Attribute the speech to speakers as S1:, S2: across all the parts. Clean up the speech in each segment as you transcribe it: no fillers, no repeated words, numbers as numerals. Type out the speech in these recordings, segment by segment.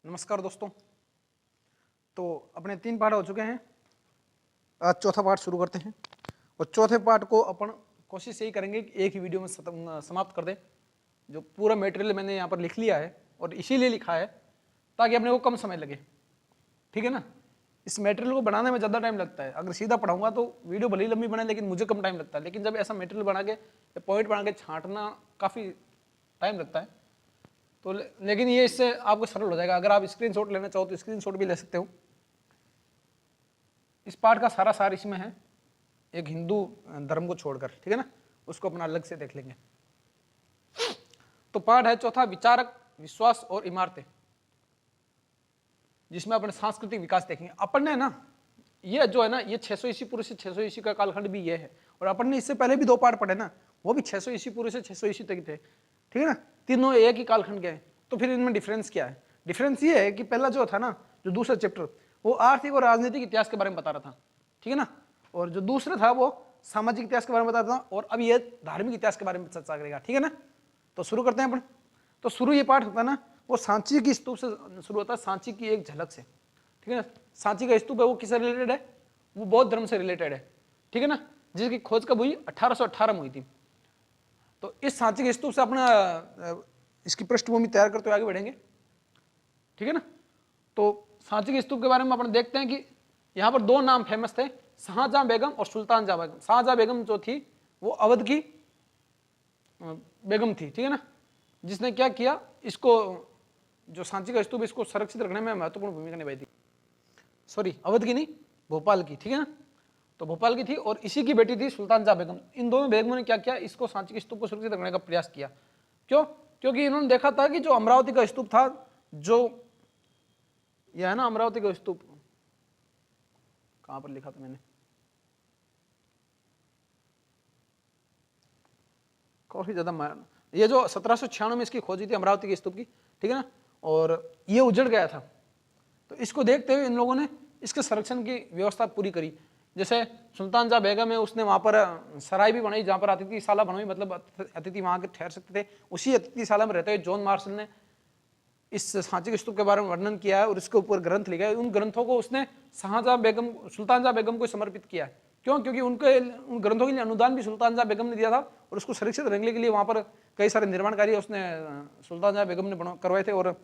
S1: नमस्कार दोस्तों। तो अपने 3 पार्ट हो चुके हैं, आज चौथा पार्ट शुरू करते हैं। और चौथे पार्ट को अपन कोशिश यही करेंगे कि एक ही वीडियो में समाप्त कर दें। जो पूरा मटेरियल मैंने यहाँ पर लिख लिया है और इसीलिए लिखा है ताकि अपने को कम समय लगे, ठीक है ना। इस मटेरियल को बनाने में ज़्यादा टाइम लगता है, अगर सीधा पढ़ाऊंगा तो वीडियो भले ही लंबी बने लेकिन मुझे कम टाइम लगता है। लेकिन जब ऐसा मटेरियल बना के पॉइंट बना के छांटना काफ़ी टाइम लगता है। तो लेकिन ये इससे आपको सरल हो जाएगा। अगर आप स्क्रीनशॉट लेना चाहो तो स्क्रीनशॉट भी ले सकते हो। इस पाठ का सारा सार इसमें है, एक हिंदू धर्म को छोड़कर, ठीक है ना, उसको अपना अलग से देख लेंगे। तो पाठ है चौथा, विचारक, विश्वास और इमारतें, जिसमें अपने सांस्कृतिक विकास देखेंगे। अपन ने ना ये जो है ना, ये 600 ईस्वी पूर्व से 600 ईस्वी का कालखंड भी ये है। और अपन ने इससे पहले भी 2 पाठ पढ़े ना, वो भी 600 ईस्वी पूर्व से 600 ईस्वी तक थे, ठीक है ना। तीनों एक ही कालखंड के हैं। तो फिर इनमें डिफरेंस क्या है? डिफरेंस ये है कि पहला जो था ना, जो दूसरा चैप्टर, वो आर्थिक और राजनीतिक इतिहास के बारे में बता रहा था, ठीक है ना। और जो दूसरा था वो सामाजिक इतिहास के बारे में बता रहा था। और अब ये धार्मिक इतिहास के बारे में चर्चा करेगा, ठीक है ना। तो शुरू करते हैं अपन। तो शुरू ये पाठ होता है ना, वो सांची की स्तूप से शुरू होता है, सांची की एक झलक से, ठीक है ना। सांची का स्तूप है वो किससे रिलेटेड है? वो बौद्ध धर्म से रिलेटेड है, ठीक है ना, जिसकी खोज कब हुई? 1818 में हुई थी। तो इस सांची के स्तूप से अपना इसकी पृष्ठभूमि तैयार करते हुए आगे बढ़ेंगे, ठीक है ना। तो सांची के स्तूप के बारे में अपन देखते हैं कि यहाँ पर 2 नाम फेमस थे, शाहजहां बेगम और सुल्तान जहां बेगम। शाहजहां बेगम जो थी वो अवध की बेगम थी, ठीक है ना, जिसने क्या किया, इसको जो सांची का स्तूप इसको संरक्षित रखने में महत्वपूर्ण भूमिका निभाई थी। सॉरी, अवध की नहीं, भोपाल की, ठीक है ना। तो भोपाल की थी और इसी की बेटी थी सुल्तान जहां बेगम। इन दोनों बेगमों ने क्या किया, इसको सांची के स्तूप को सुरक्षित रखने का प्रयास किया। क्यों? क्योंकि इन्होंने देखा था कि जो अमरावती का स्तूप था, जो यह है ना अमरावती का स्तूप, कहां पर लिखा था मैंने, काफी ज्यादा, ये जो 1796 में इसकी खोज हुई थी अमरावती के स्तूप की, ठीक है ना, और ये उजड़ गया था। तो इसको देखते हुए इन लोगों ने इसके संरक्षण की व्यवस्था पूरी करी। जैसे सुल्तान जहां बेगम है, उसने वहां पर सराय भी बनाई जहां पर अतिथिशाला बनवाई, मतलब अतिथि वहां के ठहर सकते थे। उसी अतिथिशाला में रहते हुए जॉन मार्शल ने इस सांची के स्तूप के बारे में वर्णन किया है और इसके ऊपर ग्रंथ लिखा है। उन ग्रंथों को उसने शाहजहां बेगम, सुल्तान जहां बेगम को समर्पित किया है। क्यों? क्योंकि उन ग्रंथों के लिए अनुदान भी सुल्तान जहां बेगम ने दिया था और उसको सुरक्षित रखने के लिए वहां पर कई सारे निर्माण कार्य उसने सुल्तान जहां बेगम ने करवाए थे और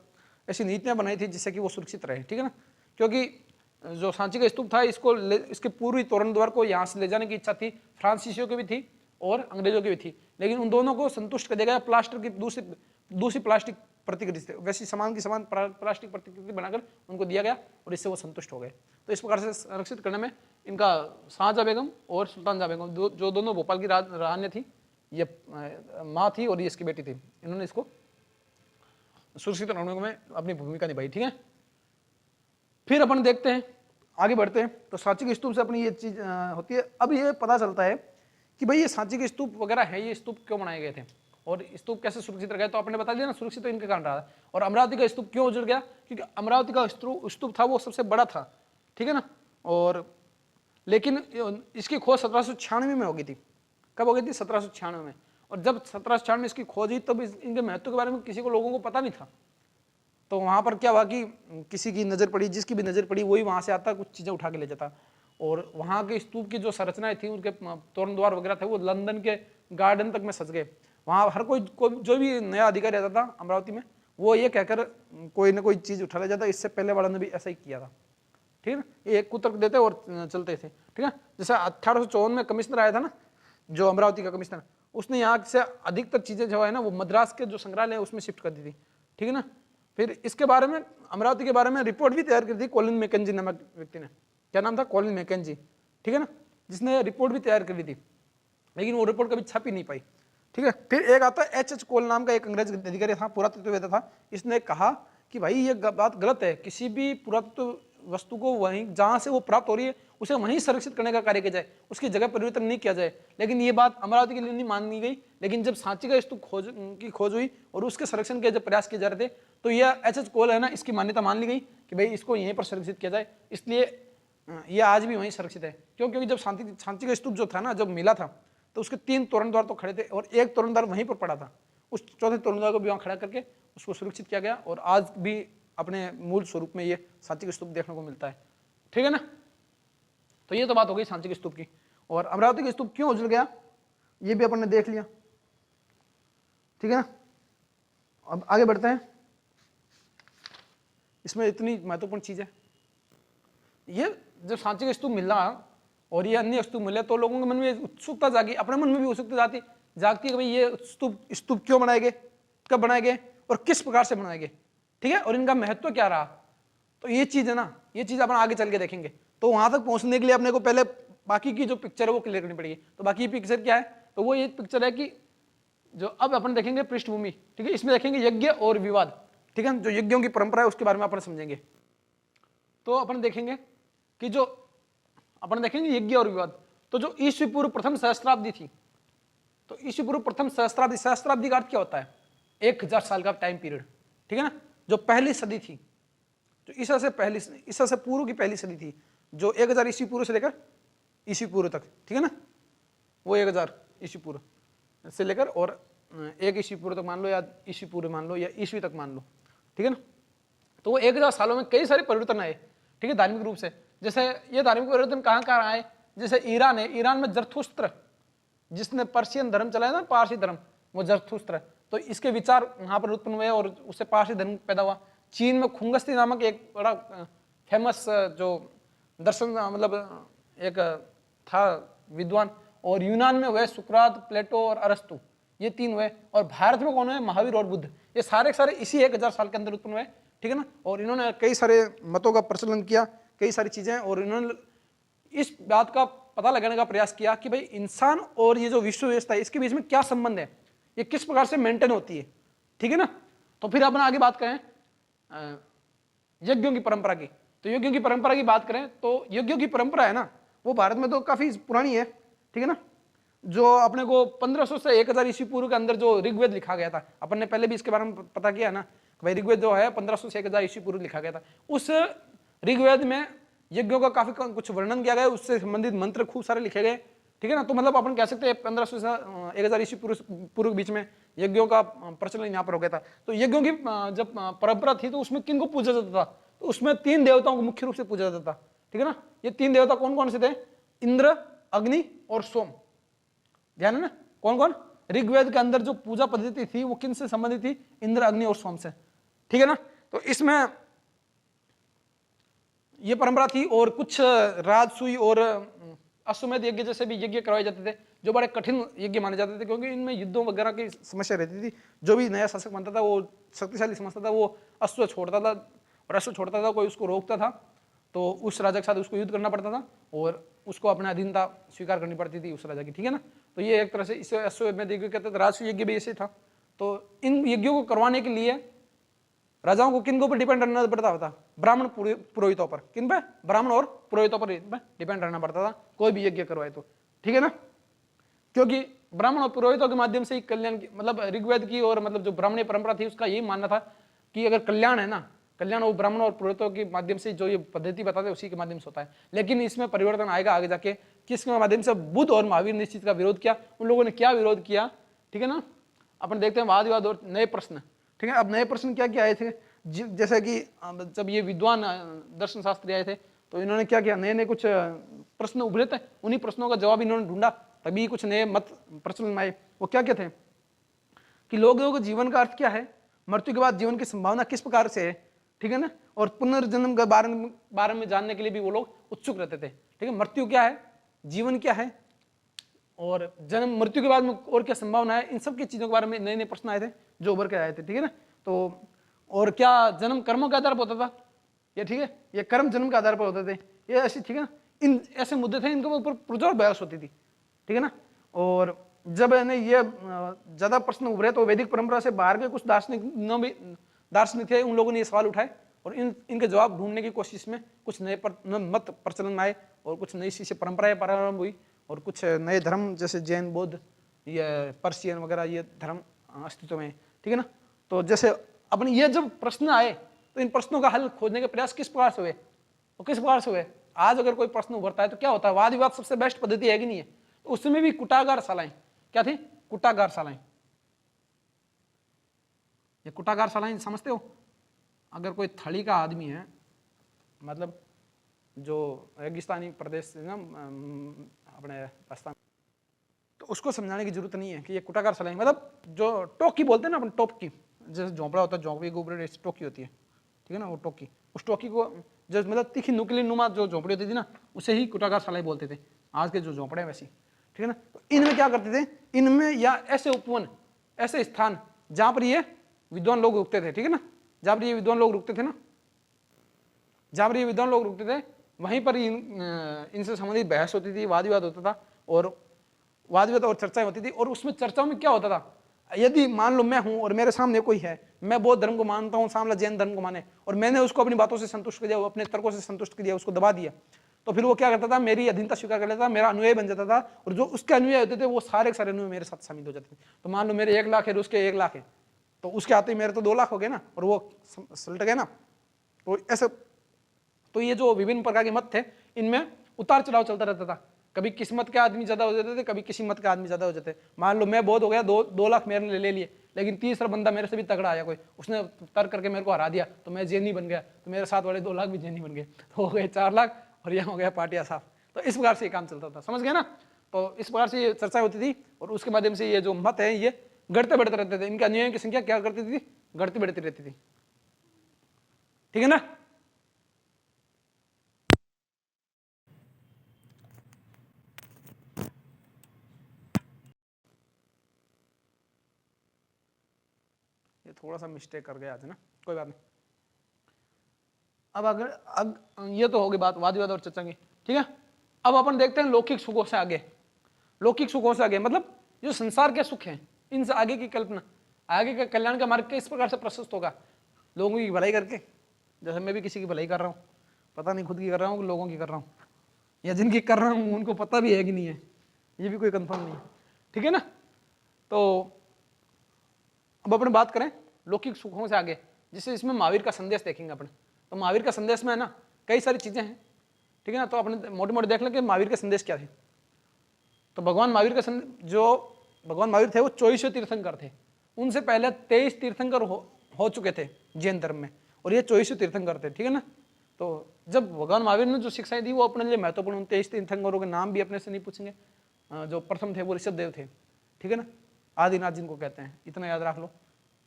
S1: ऐसी नीतियां बनाई थी जिससे कि वो सुरक्षित रहे, ठीक है ना। क्योंकि जो सांची का स्तूप था, इसको इसके पूर्वी तोरण द्वार को यहाँ से ले जाने की इच्छा थी, फ्रांसीसियों की भी थी और अंग्रेजों की भी थी। लेकिन उन दोनों को संतुष्ट कर दिया गया प्लास्टर की दूसरी प्लास्टिक प्रतिकृति, वैसी समान की समान प्लास्टिक प्रतिकृति बनाकर उनको दिया गया और इससे वो संतुष्ट हो गए। तो इस प्रकार से संरक्षित करने में इनका शाहजहां बेगम और सुल्तान जहां बेगम जो दोनों भोपाल की रानी थी, ये माँ थी और ये इसकी बेटी थी, इन्होंने इसको सुरक्षित रखने में अपनी भूमिका निभाई, ठीक है। फिर अपन देखते हैं, आगे बढ़ते हैं। तो सांची के स्तूप से अपनी ये चीज होती है। अब ये पता चलता है कि भाई ये सांची के स्तूप वगैरह है, ये स्तूप क्यों बनाए गए थे और स्तूप कैसे सुरक्षित रह गए। तो आपने बता दिया ना, सुरक्षित तो इनके कारण रहा। और अमरावती का स्तूप क्यों उजड़ गया? क्योंकि अमरावती का स्तूप था वो सबसे बड़ा था, ठीक है ना। और लेकिन इसकी खोज 1796 में हो गई थी। कब हो गई थी? 1796 में। और जब 1796 में इसकी खोज हुई तब इनके महत्व के बारे में किसी को लोगों को पता नहीं था। तो वहाँ पर क्या हुआ कि किसी की नज़र पड़ी, जिसकी भी नज़र पड़ी वही वहाँ से आता, कुछ चीज़ें उठा के ले जाता। और वहाँ के स्तूप की जो संरचनाएं थी, उनके तोरण द्वार वगैरह थे, वो लंदन के गार्डन तक में सज गए। वहाँ हर कोई जो भी नया अधिकारी आता था अमरावती में, वो ये कहकर कोई ना कोई चीज़ उठा ले जाता। इससे पहले वालों ने भी ऐसा ही किया था, ठीक है ना। ये एक कुतर्क देते और चलते थे, ठीक है। जैसे 1854 में कमिश्नर आया था ना, जो अमरावती का कमिश्नर, उसने यहाँ से अधिकतर चीज़ें जो है ना वो मद्रास के जो संग्रहालय है उसमें शिफ्ट कर दी थी, ठीक है ना। फिर इसके बारे में, अमरावती के बारे में रिपोर्ट भी तैयार की थी कॉलिन मैकेंजी नामक व्यक्ति ने। क्या नाम था? कॉलिन मैकेंजी, ठीक है ना, जिसने रिपोर्ट भी तैयार कर ली थी, लेकिन वो रिपोर्ट कभी छप ही नहीं पाई, ठीक है। फिर एक आता है एच कोल नाम का एक अंग्रेज अधिकारी था, पुरातत्ववेत्ता था। इसने कहा कि भाई ये बात गलत है, किसी भी पुरातत्व वस्तु को वहीं जहाँ से वो प्राप्त हो रही है उसे वहीं संरक्षित करने का कार्य किया जाए, उसकी जगह परिवर्तन नहीं किया जाए। लेकिन ये बात अमरावती के लिए नहीं मानी गई। लेकिन जब सांची का स्तूप की खोज हुई और उसके संरक्षण के जब प्रयास किए जा रहे थे, तो यह एच कोल है ना, इसकी मान्यता मान ली गई कि भाई इसको यहीं पर संरक्षित किया जाए। इसलिए ये आज भी वहीं सुरक्षित है। क्यों? क्योंकि जब सांची का स्तूप जो था ना, जब मिला था, तो उसके 3 तोरण द्वार तो खड़े थे और एक तोरण द्वार वहीं पर पड़ा था। उस चौथे तोरण द्वार को भी वहाँ खड़ा करके उसको सुरक्षित किया गया और आज भी अपने मूल स्वरूप में ये सांची स्तूप देखने को मिलता है, ठीक है ना। तो ये तो बात हो गई सांची स्तूप की। और अमरावती का स्तूप क्यों उजड़ गया ये भी अपन ने देख लिया, ठीक है ना। अब आगे बढ़ते हैं। इसमें इतनी महत्वपूर्ण चीज है, ये जब सांची का स्तूप मिला और ये अन्य स्तूप मिले तो लोगों के मन में उत्सुकता जागी, अपने मन में भी उत्सुकता जागती है कि भाई ये स्तूप क्यों बनाए गए, कब बनाए गए और किस प्रकार से बनाए गए, ठीक है, और इनका महत्व क्या रहा। तो ये चीज है ना, ये चीज अपन आगे चल के देखेंगे। तो वहां तक पहुंचने के लिए अपने को पहले बाकी की जो पिक्चर है वो क्लियर करनी पड़ेगी। तो बाकी पिक्चर क्या है, तो वो ये पिक्चर है कि जो अब अपन देखेंगे पृष्ठभूमि, ठीक है, इसमें देखेंगे यज्ञ और विवाद, ठीक है, जो यज्ञों की परंपरा है उसके बारे में अपन समझेंगे। तो अपन देखेंगे कि जो अपन देखेंगे यज्ञ और विवाद, तो जो ईस्वी पूर्व प्रथम सहस्त्राब्दी थी, तो ईस्वी पूर्व प्रथम सहस्त्राब्दी का अर्थ क्या होता है, 1000 साल का टाइम पीरियड, ठीक है ना। जो पहली सदी थी, जो ईसा से पूर्व की पहली सदी थी, जो 1000 ईस्वी पूर्व से लेकर ईस्वी पूर्व तक, ठीक है ना, वो 1000 ईस्वी पूर्व से लेकर और 1 ईस्वी पूर्व तक मान लो, या ईस्वी पूर्व मान लो, या ईस्वी तक मान लो, ठीक है ना। तो वो 1000 सालों में कई सारे परिवर्तन आए, ठीक है, धार्मिक रूप से। जैसे ये धार्मिक परिवर्तन कहाँ आए, जैसे ईरान में जरथुस्त्र, जिसने पर्शियन धर्म चलाया था, पारसी धर्म, वो जरथुस्त्र, तो इसके विचार वहां पर उत्पन्न हुए और उससे पारसी धर्म पैदा हुआ। चीन में खुंगस्ती नामक एक बड़ा फेमस जो दर्शन मतलब एक था विद्वान, और यूनान में हुए सुकरात, प्लेटो और अरस्तु, ये 3 हुए। और भारत में कौन हुए, महावीर और बुद्ध, ये सारे इसी 1000 साल के अंदर उत्पन्न हुए, ठीक है ना। और इन्होंने कई सारे मतों का प्रचलन किया, कई सारी चीजें, और इन्होंने इस बात का पता लगाने का प्रयास किया कि भाई इंसान और ये जो विश्व व्यवस्था है इसके बीच में क्या संबंध है, ये किस प्रकार से मेंटेन होती है, ठीक है ना। तो फिर अपन आगे बात करें यज्ञों की परंपरा की। तो यज्ञों की परंपरा की बात करें तो यज्ञों की परंपरा है ना, वो भारत में तो काफी पुरानी है, ठीक है ना। जो अपने को 1500 से 1000 ईस्वी पूर्व के अंदर जो ऋग्वेद लिखा गया था, अपन ने पहले भी इसके बारे में पता किया ना, भाई ऋग्वेद जो है 1500 से 1000 ईस्वी पूर्व लिखा गया था। उस ऋग्वेद में यज्ञों का काफी कुछ वर्णन किया गया, उससे संबंधित मंत्र खूब सारे लिखे गए, ठीक है ना। तो मतलब अपन कह सकते हैं 1500 से 1000 ईस्वी पूर्व के बीच में यज्ञों का प्रचलन यहाँ पर हो गया था। तो यज्ञों की जब परंपरा थी तो उसमें किन को पूजा जाता था, तो उसमें 3 देवताओं को मुख्य रूप से पूजा जाता था, ठीक है ना। ये 3 देवता कौन कौन से थे, इंद्र, अग्नि और सोम, ध्यान है ना, कौन कौन। ऋग्वेद के अंदर जो पूजा पद्धति थी वो किन से संबंधित थी, इंद्र, अग्नि और सोम से, ठीक है ना। तो इसमें ये परंपरा थी। और कुछ राजसूय और अश्वमेध यज्ञ जैसे भी यज्ञ करवाए जाते थे, जो बड़े कठिन यज्ञ माने जाते थे, क्योंकि इनमें युद्धों वगैरह की समस्या रहती थी। जो भी नया शासक बनता था वो शक्तिशाली समझता था, वो अश्व छोड़ता था, और अश्व छोड़ता था कोई उसको रोकता था तो उस राजा के साथ उसको युद्ध करना पड़ता था और उसको अपना अधीनता स्वीकार करनी पड़ती थी उस राजा की, ठीक है ना। तो ये एक तरह से इसे अश्वमेध यज्ञ कहते थे। राजसूय यज्ञ भी ऐसे था। तो इन यज्ञों को करवाने के लिए राजाओं को किन के ऊपर डिपेंड रहना पड़ता था, ब्राह्मण पुरोहितों पर, किन पे, ब्राह्मण और पुरोहितों पर डिपेंड रहना पड़ता था कोई भी यज्ञ करवाए तो, ठीक है ना। क्योंकि ब्राह्मण और पुरोहितों के माध्यम से ही कल्याण की, मतलब ऋग्वेद की और मतलब जो ब्राह्मणी परंपरा थी उसका यही मानना था कि अगर कल्याण है ना, कल्याण वो ब्राह्मण और पुरोहितों के माध्यम से जो ये पद्धति बताते उसी के माध्यम से होता है। लेकिन इसमें परिवर्तन आएगा आगे जाके, किसके माध्यम से, बुद्ध और महावीर ने इस चीज का विरोध किया। उन लोगों ने क्या विरोध किया, ठीक है ना, अपन देखते हैं वाद विवाद और नए प्रश्न, ठीक है। अब नए प्रश्न क्या क्या आए थे, जैसे कि जब ये विद्वान दर्शन शास्त्री आए थे तो इन्होंने क्या किया, नए नए कुछ प्रश्न उभरे थे, उन्हीं प्रश्नों का जवाब इन्होंने ढूंढा, तभी कुछ नए मत प्रचलन में आए। वो क्या क्या थे कि लोगों को जीवन का अर्थ क्या है, मृत्यु के बाद जीवन की संभावना किस प्रकार से है, ठीक है ना, और पुनर्जन्म के बारे में जानने के लिए भी वो लोग उत्सुक रहते थे, ठीक है। मृत्यु क्या है, जीवन क्या है, और जन्म मृत्यु के बाद में और क्या संभावना है, इन सब की चीजों के बारे में नए नए प्रश्न आए थे जो उभर के आए थे, ठीक है ना। तो और क्या जन्म कर्मों के आधार पर होता था, ये ठीक है, ये कर्म जन्म के आधार पर होते थे, ये ऐसे, ठीक है ना। इन ऐसे मुद्दे थे, इनके ऊपर प्रजोर बहस होती थी, ठीक है ना। और जब ये ज्यादा प्रश्न उभरे तो वैदिक परंपरा से बाहर के कुछ दार्शनिक थे, उन लोगों ने ये सवाल उठाए और इनके जवाब ढूंढने की कोशिश में कुछ नए मत प्रचलन में आए और कुछ नई सी परंपराएं प्रारंभ हुई और कुछ नए धर्म जैसे जैन, बौद्ध, ये पर्शियन वगैरह ये धर्म अस्तित्व में, ठीक है ना। तो जैसे अपने ये जब प्रश्न आए तो इन प्रश्नों का हल खोजने के प्रयास किस प्रकार से हुए, और किस प्रकार से हुए। आज अगर कोई प्रश्न उभरता है तो क्या होता है, वाद विवाद सबसे बेस्ट पद्धति है कि नहीं है, तो उसमें भी कुटागार शालाएं क्या थी, कुटागार शालाएं, ये कुटागार शालाएं समझते हो, अगर कोई थली का आदमी है, मतलब जो रेगिस्तानी प्रदेश है ना अपने पाकिस्तान, तो उसको समझाने की जरूरत नहीं है कि ये कुटाकार सलाई, मतलब जो टोकी बोलते हैं ना अपन, टोकी, जैसे झोंपड़ा होता है, झोंपड़ी के ऊपर टोकी होती है, ठीक है ना, वो टोकी, उस टोकी को जो मतलब तीखी नुकीली नुमा जो झोंपड़ी होती थी ना, उसे ही कुटाकार सलाई बोलते थे, आज के जो झोंपड़े हैं वैसी, ठीक है ना। तो इनमें क्या करते थे, इनमें या ऐसे उपवन, ऐसे स्थान जहां पर ये विद्वान लोग रुकते थे, ठीक है ना, जहां पर ये विद्वान लोग रुकते थे ना, जहां पर ये विद्वान लोग रुकते थे, वहीं पर इनसे संबंधित बहस होती थी, वाद विवाद होता था, और वाद विवाद और चर्चाएं होती थी। और उसमें चर्चाओं में क्या होता था, यदि मान लो मैं हूं और मेरे सामने कोई है, मैं बौद्ध धर्म को मानता हूं, सामने जैन धर्म को माने, और मैंने उसको अपनी बातों से संतुष्ट कर दिया, अपने तर्कों से संतुष्ट कर दिया, उसको दबा दिया, तो फिर वो क्या करता था, मेरी अधीनता स्वीकार कर लेता था, मेरा अनुयायी बन जाता था, और जो उसके अनुयायी होते थे वो सारे के सारे अनुयायी मेरे साथ शामिल हो जाते थे। तो मान लो मेरे 1 लाख है, उसके 1 लाख है, तो उसके आते ही मेरे तो 2 लाख हो गए ना, और वो सलट गए ना। तो ऐसे, तो ये जो विभिन्न प्रकार के मत थे, इनमें उतार चढ़ाव चलता रहता था, कभी किस्मत के आदमी ज्यादा हो जाते थे, कभी किसी मत के आदमी ज्यादा हो जाते। मान लो मैं बहुत हो गया, 2 लाख मेरे ले लिए, लेकिन तीसरा बंदा मेरे से भी तगड़ा आया कोई, उसने तर्क करके मेरे को हरा दिया, तो मैं जैनी बन गया, तो मेरे साथ वाले 2 लाख भी जैनी बन गए, तो हो गए 4 लाख, और यहाँ हो गया पाटिया साफ। तो इस प्रकार से ये काम चलता था, समझ गया ना। तो इस प्रकार से ये चर्चा होती थी, और उसके माध्यम से ये जो मत है ये घटते बढ़ते रहते थे, इनके अनुयायियों की संख्या क्या करती थी, घटती बढ़ती रहती थी, ठीक है ना। ये थोड़ा सा मिस्टेक कर गया आज ना, कोई बात नहीं। अब ये तो होगी बात वाद विवाद और चर्चा की, ठीक है। अब अपन देखते हैं लौकिक सुखों से आगे, लौकिक सुखों से आगे मतलब जो संसार के सुख हैं, इनसे आगे की कल्पना, आगे का कल्याण का मार्ग किस प्रकार से प्रशस्त होगा, लोगों की भलाई करके। जैसे मैं भी किसी की भलाई कर रहा हूँ, पता नहीं खुद की कर रहा हूँ कि लोगों की कर रहा हूँ, या जिनकी कर रहा हूँ उनको पता भी है कि नहीं है, ये भी कोई कंफर्म नहीं है, ठीक है ना। तो अब अपन बात करें लौकिक सुखों से आगे, जिससे इसमें महावीर का संदेश देखेंगे अपन। तो महावीर का संदेश में है ना कई सारी चीजें हैं, ठीक है ना। तो अपने मोटे मोटे देख लें कि महावीर के संदेश क्या थे। तो भगवान महावीर का जो भगवान महावीर थे वो 24 तीर्थंकर थे, उनसे पहले 23 तीर्थंकर हो चुके थे जैन धर्म में, और ये 24 तीर्थंकर थे, ठीक है ना। तो जब भगवान महावीर ने जो शिक्षाएं दी वो अपने लिए महत्वपूर्ण, उन 23 तीर्थंकरों के नाम भी अपने से नहीं पूछेंगे। जो प्रथम थे वो ऋषभ देव थे, ठीक है ना, आदिनाथ जिनको कहते हैं, इतना याद रख लो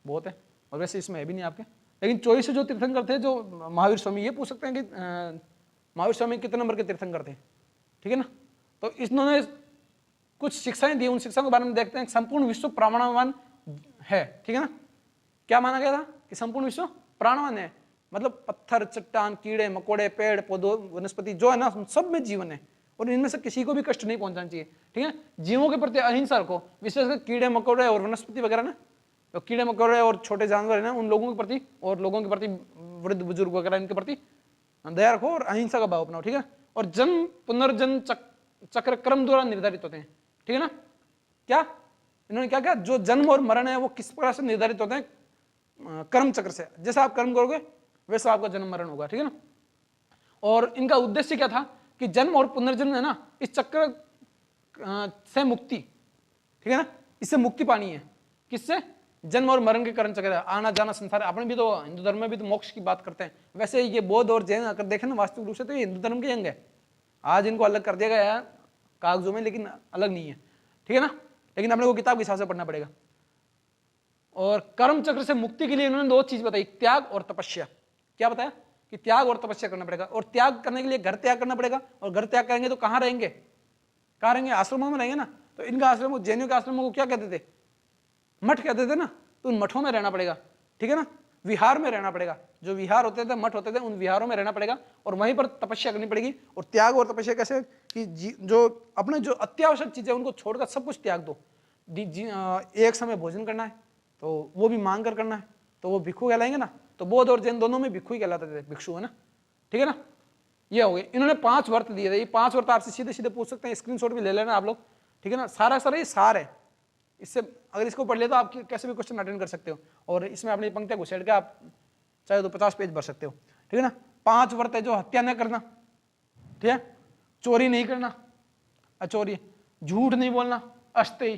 S1: बहुत है। और वैसे इसमें है भी नहीं आपके, लेकिन 24 जो तीर्थंकर थे जो महावीर स्वामी, ये पूछ सकते हैं कि महावीर स्वामी कितने नंबर के तीर्थंकर थे, ठीक है ना। तो इन्होंने कुछ शिक्षाएं दी, उन शिक्षाओं के बारे में देखते हैं। संपूर्ण विश्व प्राणवान है, ठीक है ना। क्या माना गया था कि संपूर्ण विश्व प्राणवान है, मतलब पत्थर, चट्टान, कीड़े मकोड़े, पेड़ पौधों, वनस्पति जो है ना, सब में जीवन है, और इनमें से किसी को भी कष्ट नहीं पहुंचाना चाहिए, ठीक है। जीवों के प्रति अहिंसा रखो, विशेषकर कीड़े मकोड़े और वनस्पति वगैरह ना, तो कीड़े मकोड़े और छोटे जानवर है ना, उन लोगों के प्रति, और लोगों के प्रति, वृद्ध बुजुर्ग वगैरह, इनके प्रति दया रखो और अहिंसा का भाव अपनाओ, ठीक है। और जन्म पुनर्जन्म चक्र क्रम द्वारा निर्धारित होते हैं, ठीक है ना। क्या इन्होंने क्या किया, जो जन्म और मरण है वो किस प्रकार से निर्धारित होते हैं, कर्म चक्र से। जैसा आप कर्म करोगे वैसा आपका जन्म मरण होगा, ठीक है ना। और इनका उद्देश्य क्या था कि जन्म और पुनर्जन्म है ना, इस चक्र से मुक्ति, ठीक है ना, इससे मुक्ति पानी है। किससे, जन्म और मरण के कारण चक्र, आना जाना संसार। अपने भी तो हिंदू धर्म में भी तो मोक्ष की बात करते हैं, वैसे ये बौद्ध और जैन अगर देखें ना वास्तविक रूप से तो ये हिंदू धर्म के अंग है। आज इनको अलग कर दिया गया है कागजों में, लेकिन अलग नहीं है, ठीक है ना। लेकिन अपने को किताब के हिसाब से पढ़ना पड़ेगा। और कर्म चक्र से मुक्ति के लिए इन्होंने 2 चीज बताई, त्याग और तपस्या। क्या बताया कि त्याग और तपस्या करना पड़ेगा, और त्याग करने के लिए घर त्याग करना पड़ेगा, और घर त्याग करेंगे तो कहाँ रहेंगे, कहाँ रहेंगे, आश्रमों में रहेंगे ना। तो इनका आश्रम, जैनियों के आश्रमों को क्या कहते थे, मठ कहते थे ना। तो उन मठों में रहना पड़ेगा, ठीक है ना, विहार में रहना पड़ेगा। जो विहार होते थे, मठ होते थे, उन विहारों में रहना पड़ेगा, और वहीं पर तपस्या करनी पड़ेगी। और त्याग और तपस्या कैसे कि जो अपने जो अत्यावश्यक चीजें उनको छोड़कर सब कुछ त्याग दो। एक समय भोजन करना है तो वो भी मांग कर करना है, तो वो भिक्षु कहलाएंगे ना। तो बौद्ध और जैन दोनों में भिक्षु ही कहलाते थे, भिक्षु है ना, ठीक है ना। ये हो गए, इन्होंने 5 व्रत दिए थे। ये 5 व्रत आपसे सीधे सीधे पूछ सकते हैं, स्क्रीनशॉट भी ले लेना आप लोग, ठीक है ना। सारा ये सार है, इससे अगर इसको पढ़ ले तो आप कैसे भी क्वेश्चन अटेंड कर सकते हो, और इसमें अपनी पंक्तियां घुसेड़ के आप चाहे तो 50 पेज भर सकते हो, ठीक है ना। 5 व्रत है, जो हत्या न करना, ठीक है, चोरी नहीं करना, अचोरी, झूठ नहीं बोलना, अष्टई,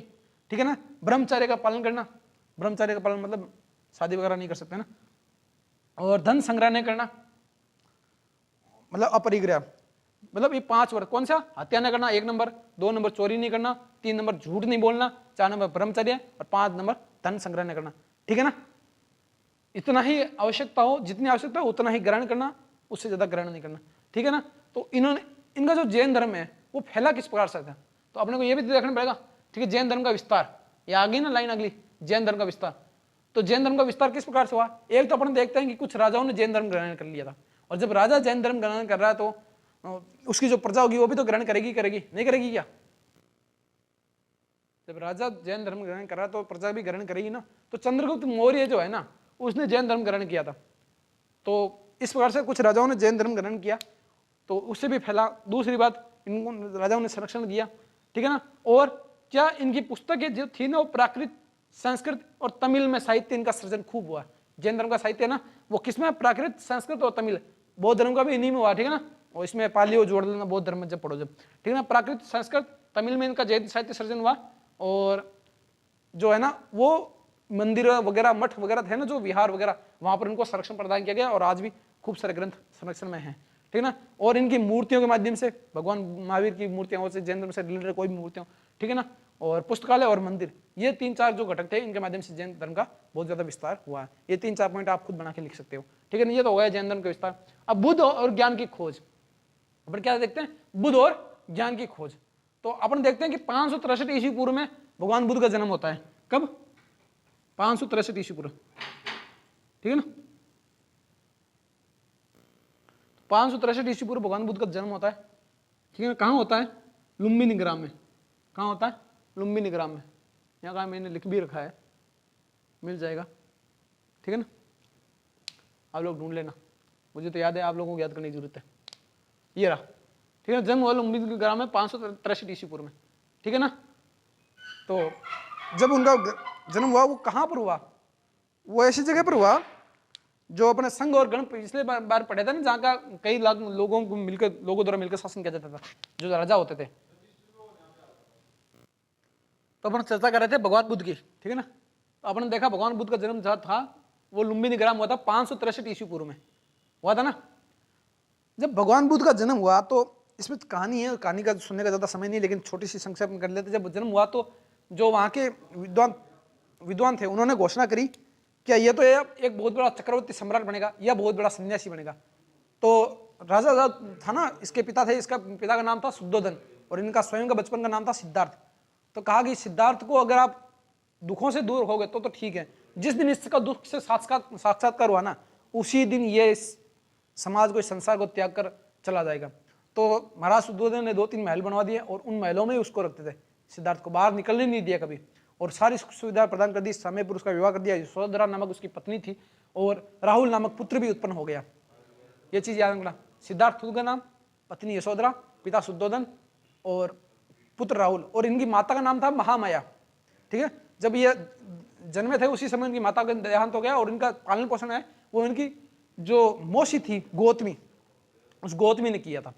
S1: ठीक है ना, ब्रह्मचर्य का पालन करना। ब्रह्मचर्य का पालन मतलब शादी वगैरह नहीं कर सकते ना, और धन संग्रह नहीं करना, मतलब अपरिग्रह, मतलब ये 5 वर्ग। कौन सा? हत्या नहीं करना 1 नंबर, 2 नंबर चोरी नहीं करना, 3 नंबर झूठ नहीं बोलना, 4 नंबर ब्रह्मचर्य, और 5 नंबर धन संग्रह नहीं करना। ठीक है ना? इतना ही आवश्यकता हो, जितनी आवश्यकता हो उतना ही ग्रहण करना, उससे ज्यादा ग्रहण नहीं करना। ठीक है ना? तो इन्होंने, इनका जो जैन धर्म है वो फैला किस प्रकार से था, तो अपने को ये भी देखना पड़ेगा। ठीक है, जैन धर्म का विस्तार, ये आ गई ना लाइन अगली, जैन धर्म का विस्तार। तो जैन धर्म का विस्तार किस प्रकार से हुआ? एक तो अपन देखते हैं कि कुछ राजाओं ने जैन धर्म ग्रहण कर लिया था, और जब राजा जैन धर्म ग्रहण कर रहा है तो उसकी जो प्रजा होगी वो भी तो ग्रहण करेगी, करेगी नहीं करेगी क्या? जब राजा जैन धर्म ग्रहण कर रहा है तो प्रजा भी ग्रहण करेगी ना। तो चंद्रगुप्त मौर्य जो है ना, उसने जैन धर्म ग्रहण किया था। तो इस प्रकार से कुछ राजाओं ने जैन धर्म ग्रहण किया, तो उससे भी फैला। दूसरी बात, इनको राजाओं ने संरक्षण दिया। ठीक है ना? और क्या इनकी पुस्तकें जो थी ना, वो प्राकृत, संस्कृत और तमिल में साहित्य इनका सृजन खूब हुआ। जैन धर्म का साहित्य है ना, वो किसमें? प्राकृत, संस्कृत और तमिल। बौद्ध धर्म का भी इन्हीं में हुआ। ठीक है ना? और इसमें पाली और जोड़ लेना बौद्ध धर्म जब पढ़ो जब। ठीक है ना? प्राकृत, संस्कृत, तमिल में इनका जैन साहित्य सृजन हुआ। और जो है ना, वो मंदिर वगैरह, मठ वगैरह थे ना, जो विहार वगैरह, वहां पर इनको संरक्षण प्रदान किया गया, और आज भी खूब सारे ग्रंथ संरक्षण में हैं। ठीक है ना? और इनकी मूर्तियों के माध्यम से, भगवान महावीर की मूर्तियां हो, जैन धर्म से रिलेटेड कोई भी मूर्तियां, ठीक है ना, और पुस्तकालय और मंदिर, ये 3-4 जो घटक थे, इनके माध्यम से जैन धर्म का बहुत ज्यादा विस्तार हुआ है। ये 3-4 पॉइंट आप खुद बना के लिख सकते हो। ठीक है ना? ये तो हो गया जैन धर्म का विस्तार। अब बुद्ध और ज्ञान की खोज, अपन क्या देखते हैं? बुद्ध और ज्ञान की खोज। तो अपन देखते हैं कि 563 ईस्वी पूर्व में भगवान बुद्ध का जन्म होता है। कब? 563 ईस्वी पूर्व। ठीक है ना? 563 ईस्वी पूर्व भगवान बुद्ध का जन्म होता है। ठीक है ना? कहाँ होता है? लुम्बिनी ग्राम में। कहाँ होता है? लुम्बिनी ग्राम में। यहाँ कहाँ मैंने लिख भी रखा है, मिल जाएगा। ठीक है ना? आप लोग ढूंढ लेना, मुझे तो याद है, आप लोगों को याद करने की जरूरत है। ये रहा। ठीक है? जन्म हुआ लुम्बिनी ग्राम में 563 ईस्वी पूर्व में। ठीक है ना? तो जब उनका जन्म हुआ, वो कहाँ पर हुआ? वो ऐसी जगह पर हुआ जो अपने संघ और गण पिछले बार पढ़े थे ना, जहाँ का कई लाख लोगों को मिलकर, लोगों द्वारा मिलकर शासन किया जाता था, जो राजा होते थे। तो अपन चर्चा कर रहे थे भगवान बुद्ध की। ठीक है ना? तो अपन ने देखा भगवान बुद्ध का जन्म जहाँ था वो लुम्बिनी ग्राम हुआ था 563 ईस्वी पूर्व में हुआ था ना। जब भगवान बुद्ध का जन्म हुआ, तो इसमें कहानी है, कहानी का सुनने का ज्यादा समय नहीं, लेकिन छोटी सी संक्षेप में कर लेते। जब जन्म हुआ तो जो वहाँ के विद्वान थे, उन्होंने घोषणा करी क्या ये तो एक बहुत बड़ा चक्रवर्ती सम्राट बनेगा या बहुत बड़ा सन्यासी बनेगा। तो राजा था ना, इसके पिता थे, इसका पिता का नाम था शुद्धोधन, और इनका स्वयं का बचपन का नाम था सिद्धार्थ। तो कहा कि सिद्धार्थ को अगर आप दुखों से दूर हो गए तो ठीक है। जिस दिन इसका दुख से साक्षात्कार हुआ ना, उसी दिन ये समाज को, इस संसार को त्याग कर चला जाएगा। तो महाराज शुद्धोधन ने 2-3 महल बनवा दिए, और उन महलों में ही उसको रखते थे। सिद्धार्थ को बाहर निकलने नहीं दिया कभी, और सारी सुविधा प्रदान कर दी। समय पर उसका विवाह कर दिया। यशोधरा नामक उसकी पत्नी थी, और राहुल नामक पुत्र भी उत्पन्न हो गया। ये चीज याद रखना। सिद्धार्थ का नाम, पत्नी यशोधरा, पिता शुद्धोधन और पुत्र राहुल, और इनकी माता का नाम था महामाया। ठीक है? जब ये जन्मे थे उसी समय इनकी माता का देहांत हो गया, और इनका पालन पोषण है वो इनकी जो मौसी थी गौतमी, उस गौतमी ने किया था।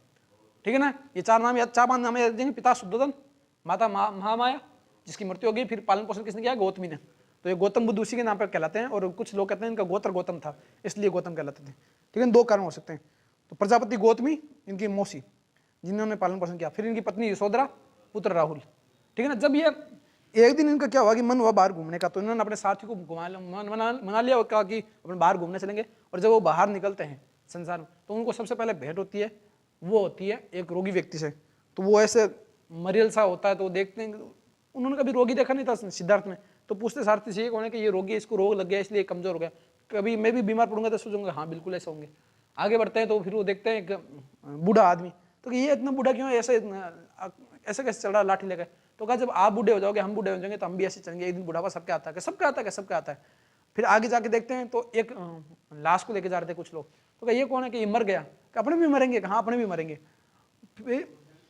S1: ठीक है ना? ये 4 नाम याद, 4-5 नाम याद रखेंगे। पिता शुद्धोधन, माता महामाया जिसकी मृत्यु हो गई, फिर पालन पोषण किसने किया? गौतमी ने। तो ये गौतम बुद्ध उसी के नाम पर कहलाते हैं, और कुछ लोग कहते हैं इनका गोत्र गौतम था, इसलिए गौतम कहलाते थे। ठीक है? 2 कारण हो सकते हैं। तो प्रजापति गौतमी, इनकी मौसी जिन्होंने पालन पोषण किया, फिर इनकी पत्नी यशोधरा, पुत्र राहुल। ठीक है ना? जब ये एक दिन इनका क्या हुआ कि मन हुआ बाहर घूमने का, तो इन्होंने अपने साथी को मना लिया और कहा कि अपन बाहर घूमने चलेंगे। और जब वो बाहर निकलते हैं संसार में, तो उनको सबसे पहले भेंट होती है, वो होती है एक रोगी व्यक्ति से। तो वो ऐसे मरियल सा होता है, तो देखते हैं, उन्होंने कभी रोगी देखा नहीं था सिद्धार्थ में, तो पूछते सारथी से कौन है कि ये रोगी है, इसको रोग लग गया इसलिए कमजोर हो गया, कभी मैं भी बीमार पड़ूंगा तो सोचूंगा हाँ बिल्कुल ऐसा होंगे। आगे बढ़ते हैं तो फिर वो देखते हैं एक बूढ़ा आदमी, तो ये इतना बूढ़ा क्यों है, ऐसे कैसे चल रहा लाठी लेकर। तो कहा जब आप बूढ़े हो जाओगे, हम बूढ़े हो जाएंगे, तो हम भी ऐसे चलेंगे, एक दिन बुढ़ापा सबके आता है, सबका आता है, सबका आता है। फिर आगे जाके देखते हैं तो एक लाश को लेके जा रहे थे कुछ लोग, तो कहा ये कौन है कि ये मर गया, कि अपने भी मरेंगे, कहाँ अपने भी मरेंगे।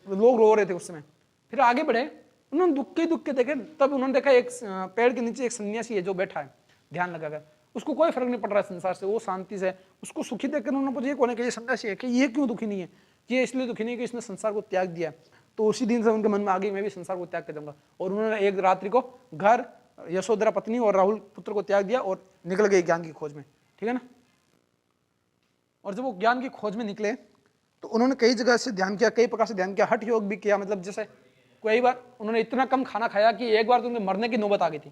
S1: लोग रो रहे थे उस समय। फिर आगे बढ़े, उन्होंने दुख के देखे, तब उन्होंने देखा एक पेड़ के नीचे एक सन्यासी है जो बैठा है ध्यान लगाकर, उसको कोई फर्क नहीं पड़ रहा है संसार से, वो शांति से, उसको सुखी देखकर उन्होंने पूछा ये कौन है कि ये सन्यासी है, कि ये क्यों दुखी नहीं है, कि ये इसलिए दुखी नहीं है कि इसने संसार को त्याग दिया। तो उसी दिन से उनके मन में आ गई मैं भी संसार को त्याग कर दूंगा, और उन्होंने एक रात्रि को घर, यशोधरा पत्नी और राहुल पुत्र को त्याग दिया और निकल गए ज्ञान की खोज में। ठीक है ना? और जब वो ज्ञान की खोज में निकले तो उन्होंने कई जगह से ध्यान किया, कई प्रकार से ध्यान किया, हठ योग भी किया। मतलब जैसे कई बार उन्होंने इतना कम खाना खाया कि एक बार तो उनके मरने की नौबत आ गई थी।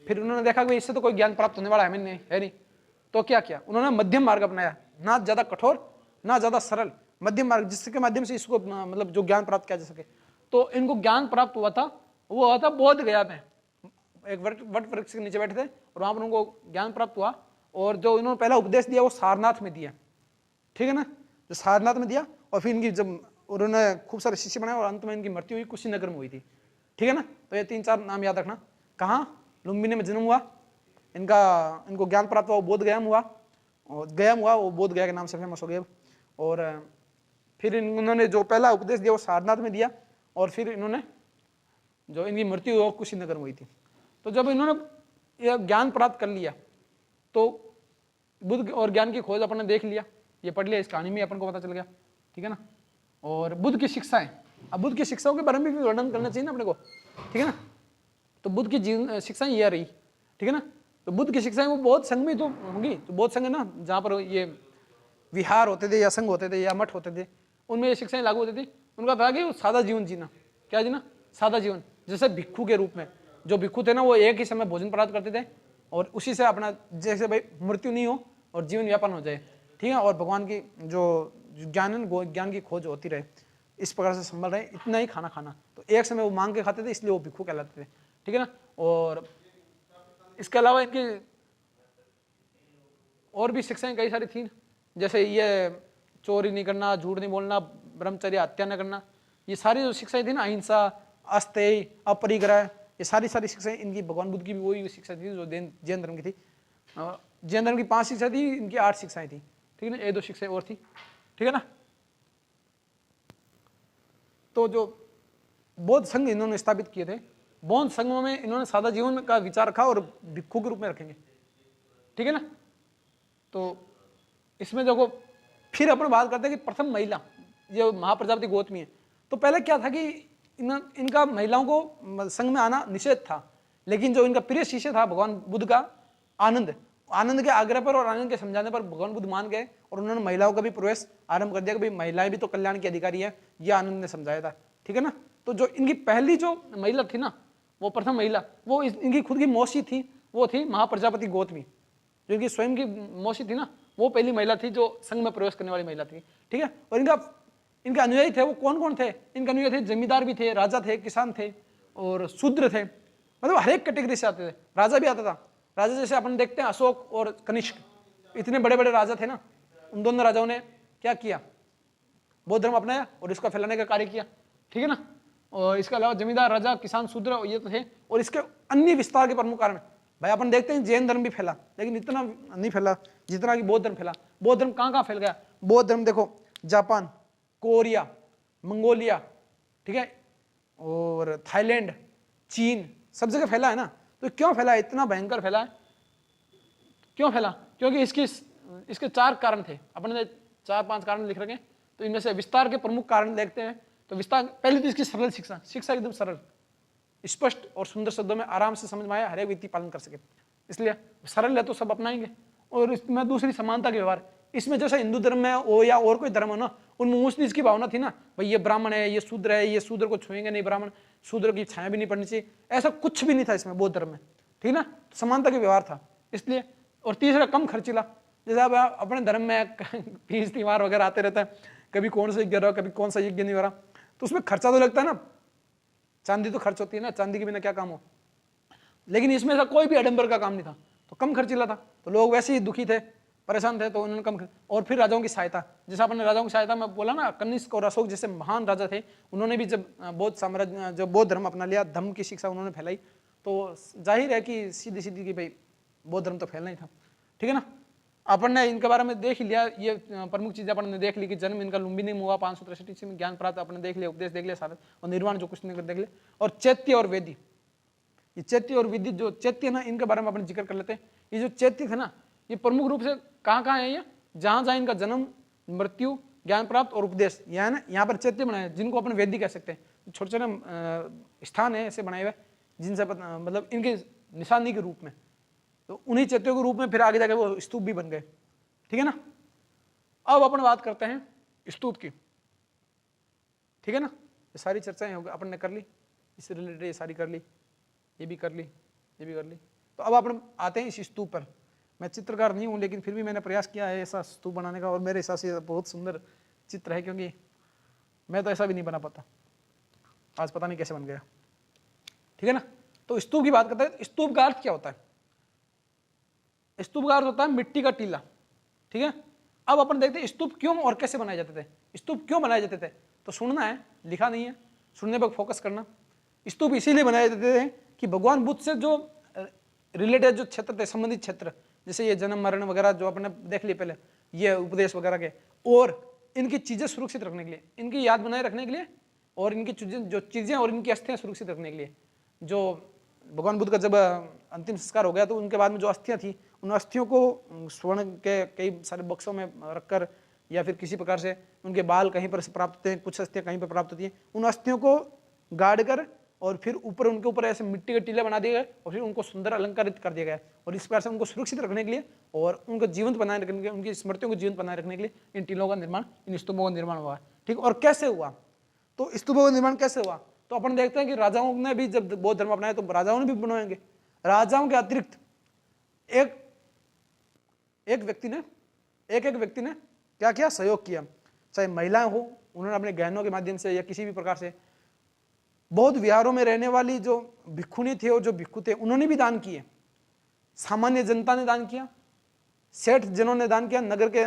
S1: फिर उन्होंने देखा कि इससे तो कोई ज्ञान प्राप्त होने वाला है नहीं। तो क्या किया उन्होंने? मध्यम मार्ग अपनाया, ना ज्यादा कठोर ना ज्यादा सरल, मध्यम मार्ग, जिसके माध्यम से इसको मतलब जो ज्ञान प्राप्त किया जा सके। तो इनको ज्ञान प्राप्त हुआ था, वो हुआ था बोध गया में, एक वट वृक्ष के नीचे बैठे थे और वहां पर उनको ज्ञान प्राप्त हुआ। और जो इन्होंने पहला उपदेश दिया वो सारनाथ में दिया, ठीक है ना, जो सारनाथ में दिया। और फिर इनकी जब उन्होंने खूब सारे शिष्य बनाए और अंत में इनकी मृत्यु हुई कुशीनगर में हुई थी, ठीक है ना। तो ये 3-4 नाम याद रखना। कहाँ? लुम्बिनी में जन्म हुआ इनको ज्ञान प्राप्त हुआ, वो बोध गया हुआ, और गया हुआ वो बोध गया के नाम से फेमस हो गया। और फिर इन्होंने जो पहला उपदेश दिया वो सारनाथ में दिया, और फिर इन्होंने जो इनकी मृत्यु हुई कुशीनगर में हुई थी। तो जब इन्होंने यह ज्ञान प्राप्त कर लिया तो बुद्ध और ज्ञान की खोज अपन ने देख लिया, ये पढ़ लिया, इस कहानी में अपन को पता चल गया, ठीक है ना। और बुद्ध की शिक्षाएं, अब बुद्ध की शिक्षाओं के बारे में भी वर्णन करना चाहिए ना अपने को, ठीक है ना। तो बुद्ध की जीवन शिक्षाएं ये रही, ठीक है ना। तो बुद्ध की शिक्षाएं वो बौद्ध संघ में तो होंगी, तो बौद्ध संघ है ना, जहाँ पर ये विहार होते थे या संघ होते थे या मठ होते थे, उनमें ये शिक्षाएं लागू होती थी। उनका था कि वो सादा जीवन जीना, क्या जीना? सादा जीवन। जैसे भिक्षु के रूप में जो भिक्षु थे ना, वो एक ही समय भोजन प्राप्त करते थे और उसी से अपना, जैसे भाई मृत्यु नहीं हो और जीवन यापन हो जाए, ठीक है। और भगवान की जो ज्ञान की खोज होती रहे, इस प्रकार से संभल रहे, इतना ही खाना खाना। तो एक समय वो मांग के खाते थे, इसलिए वो भिक्षु कहलाते थे, ठीक है ना। और इसके अलावा इनकी और भी शिक्षाएं कई सारी थी, जैसे ये चोरी नहीं करना, झूठ नहीं बोलना, ब्रह्मचर्य, हत्या न करना, ये सारी जो शिक्षाएं थी ना, अहिंसा, अस्तेय, अपरिग्रह, ये सारी शिक्षाएं इनकी भगवान बुद्ध की भी वही शिक्षा थी जो जैन धर्म की थी। जैन धर्म की 5 शिक्षा थी, इनकी 8 शिक्षाएं थी, ठीक है ना। 1-2 शिक्षाएं और थी, ठीक है ना। तो जो बौद्ध संघ इन्होंने स्थापित किए थे, बौद्ध संघों में इन्होंने सादा जीवन का विचार रखा और भिक्षु के रूप में रखेंगे, ठीक है ना। तो इसमें देखो फिर अपन बात करते हैं कि प्रथम महिला जो महाप्रजापति गौतमी है। तो पहले क्या था कि इनका महिलाओं को संघ में आना निषेध था, लेकिन जो इनका प्रिय शिष्य था भगवान बुद्ध का आनंद के आग्रह पर और आनंद के समझाने पर भगवान बुद्ध मान गए और उन्होंने महिलाओं का भी प्रवेश आरंभ कर दिया कि भाई महिलाएं भी तो कल्याण की अधिकारी है, ये आनंद ने समझाया था, ठीक है ना। तो जो इनकी पहली जो महिला थी ना, वो प्रथम महिला, वो इनकी खुद की मौसी थी, वो थी महाप्रजापति गौतमी, जो इनकी स्वयं की मौसी थी ना, वो पहली महिला थी जो संघ में प्रवेश करने वाली महिला थी, ठीक है। और इनके अनुयायी थे वो कौन कौन थे? इनके अनुयायी थे जमींदार भी थे, राजा थे, किसान थे और शूद्र थे, मतलब हर एक कैटेगरी से आते थे। राजा भी आता था, राजा जैसे अपन देखते हैं अशोक और कनिष्क, इतने बड़े बड़े राजा थे ना, उन दोनों राजाओं ने क्या किया? बौद्ध धर्म अपनाया और इसका फैलाने का कार्य किया, ठीक है ना। और इसके अलावा जमींदार, राजा, किसान, शूद्र ये तो थे। और इसके अन्य विस्तार के प्रमुख कारण भाई अपन देखते हैं जैन धर्म भी फैला, लेकिन इतना नहीं फैला जितना कि बौद्ध धर्म फैला। बौद्ध धर्म कहाँ फैल गया? बौद्ध धर्म देखो जापान, कोरिया, मंगोलिया, ठीक है, और थाईलैंड, चीन, सब जगह फैला है ना। तो क्यों फैला? इतना भयंकर फैला है, क्यों फैला? क्योंकि इसके 4 कारण थे, अपन ने 4-5 कारण लिख रखे। तो इनमें से विस्तार के प्रमुख कारण देखते हैं। तो विस्तार, पहले तो इसकी सरल शिक्षा एकदम सरल, स्पष्ट और सुंदर शब्दों में आराम से समझ में आया, हर एक व्यक्ति पालन कर सके, इसलिए सरल है तो सब अपनाएंगे। और इसमें दूसरी समानता के व्यवहार, इसमें जैसे हिंदू धर्म में हो या और कोई धर्म हो ना, उनमें ऊंच नीच की भावना थी ना, भाई ये ब्राह्मण है, ये शूद्र है, ये शूद्र को छुएंगे नहीं, ब्राह्मण शूद्र की छाया भी नहीं पड़नी चाहिए, ऐसा कुछ भी नहीं था इसमें बौद्ध धर्म में, ठीक ना। समानता के व्यवहार था इसलिए। और तीसरा कम खर्चीला, जैसे अब अपने धर्म में फीस त्योहार वगैरह आते रहता है, कभी कौन सा यज्ञ रहा, कभी कौन सा यज्ञ नहीं हो रहा, तो उसमें खर्चा तो लगता है ना, चांदी तो खर्च होती है ना, चांदी के बिना क्या काम हो। लेकिन इसमें ऐसा कोई भी आडंबर का काम नहीं था, तो कम खर्चीला था, तो लोग वैसे ही दुखी थे, परेशान थे, तो उन्होंने कम। और फिर राजाओं की सहायता, जैसे आपने राजाओं की सहायता में बोला ना, कनिष्क और अशोक जैसे महान राजा थे, उन्होंने भी जब बौद्ध साम्राज्य, जब बौद्ध धर्म अपना लिया, धम्म की शिक्षा उन्होंने फैलाई, तो जाहिर है कि सीधी सीधी कि भाई बौद्ध धर्म तो फैलना ही था, ठीक है ना। अपन ने इनके बारे में देख ही लिया, ये प्रमुख चीजें अपन ने देख ली कि जन्म इनका लुम्बिनी में हुआ 563 ईस्वी में, ज्ञान प्राप्त अपन ने देख लिया, उपदेश देख लिया सारा, और निर्वाण जो कुछ नहीं देख लिया। और चैत्य और वेदी, ये चैत्य और विधि, जो चैत्य ना, इनके बारे में अपन जिक्र कर लेते हैं। ये जो चैत्य थे ना, ये प्रमुख रूप से कहाँ कहाँ है? ये जहाँ जहाँ इनका जन्म, मृत्यु, ज्ञान प्राप्त और उपदेश, यह ना यहाँ पर चैत्य बनाए, जिनको अपन वेदी कह सकते हैं। छोटे छोटे स्थान है ऐसे बनाए हुए, जिनसे मतलब इनके निशानी के रूप में, तो उन्हीं चैत्यों के रूप में फिर आगे जाकर वो स्तूप भी बन गए, ठीक है ना। अब अपन बात करते हैं स्तूप की, ठीक है ना। ये सारी चर्चाएं हो गई, अपन ने कर ली, इससे रिलेटेड ये सारी कर ली, ये भी कर ली, ये भी कर ली। तो अब अपन आते हैं इस स्तूप पर। मैं चित्रकार नहीं हूँ, लेकिन फिर भी मैंने प्रयास किया है ऐसा स्तूप बनाने का, और मेरे हिसाब से बहुत सुंदर चित्र है, क्योंकि मैं तो ऐसा भी नहीं बना पाता, आज पता नहीं कैसे बन गया, ठीक है ना। तो स्तूप की बात करते हैं। स्तूप का अर्थ क्या होता है? स्तूप का अर्थ होता है मिट्टी का टीला, ठीक है। अब अपन देखते हैं स्तूप क्यों और कैसे बनाए जाते थे। स्तूप क्यों बनाए जाते थे, तो सुनना है, लिखा नहीं है, सुनने पर फोकस करना। स्तूप इसीलिए बनाए जाते थे कि भगवान बुद्ध से जो रिलेटेड जो क्षेत्र थे, संबंधित क्षेत्र, जैसे ये जन्म मरण वगैरह जो आपने देख लिए पहले, ये उपदेश वगैरह के, और इनकी चीजें सुरक्षित रखने के लिए, इनकी याद बनाए रखने के लिए, और इनकी चीजें और इनकी अस्थियां सुरक्षित रखने के लिए, जो भगवान बुद्ध का जब अंतिम संस्कार हो गया तो उनके बाद में जो अस्थियां थी, उन अस्थियों को स्वर्ण के कई सारे बक्सों में रखकर, या फिर किसी प्रकार से उनके बाल कहीं पर से प्राप्त होते हैं, कुछ अस्थियां कहीं पर प्राप्त होती हैं, उन अस्थियों को गाड़ कर और फिर ऊपर उनके ऊपर ऐसे मिट्टी के टीले बना दिए गए, और फिर उनको सुंदर अलंकारित कर दिया गया। और इस प्रकार से उनको सुरक्षित रखने के लिए और उनको जीवंत बनाए रखने के लिए, उनकी स्मृतियों को जीवंत बनाए रखने के लिए इन टीलों का निर्माण, इन स्तूपों का निर्माण हुआ, ठीक। और कैसे हुआ, तो स्तूपों का निर्माण कैसे हुआ, तो अपन देखते हैं कि राजाओं ने भी जब बौद्ध धर्म अपनाया तो राजाओं ने भी बनवाएंगे। राजाओं के अतिरिक्त एक व्यक्ति ने क्या किया, सहयोग किया। चाहे महिलाएं हो, उन्होंने अपने गहनों के माध्यम से या किसी भी प्रकार से, बौद्ध विहारों में रहने वाली जो भिक्षुणी थे और जो भिक्षु थे, उन्होंने भी दान किए। सामान्य जनता ने दान किया, सेठ जनों ने दान किया, नगर के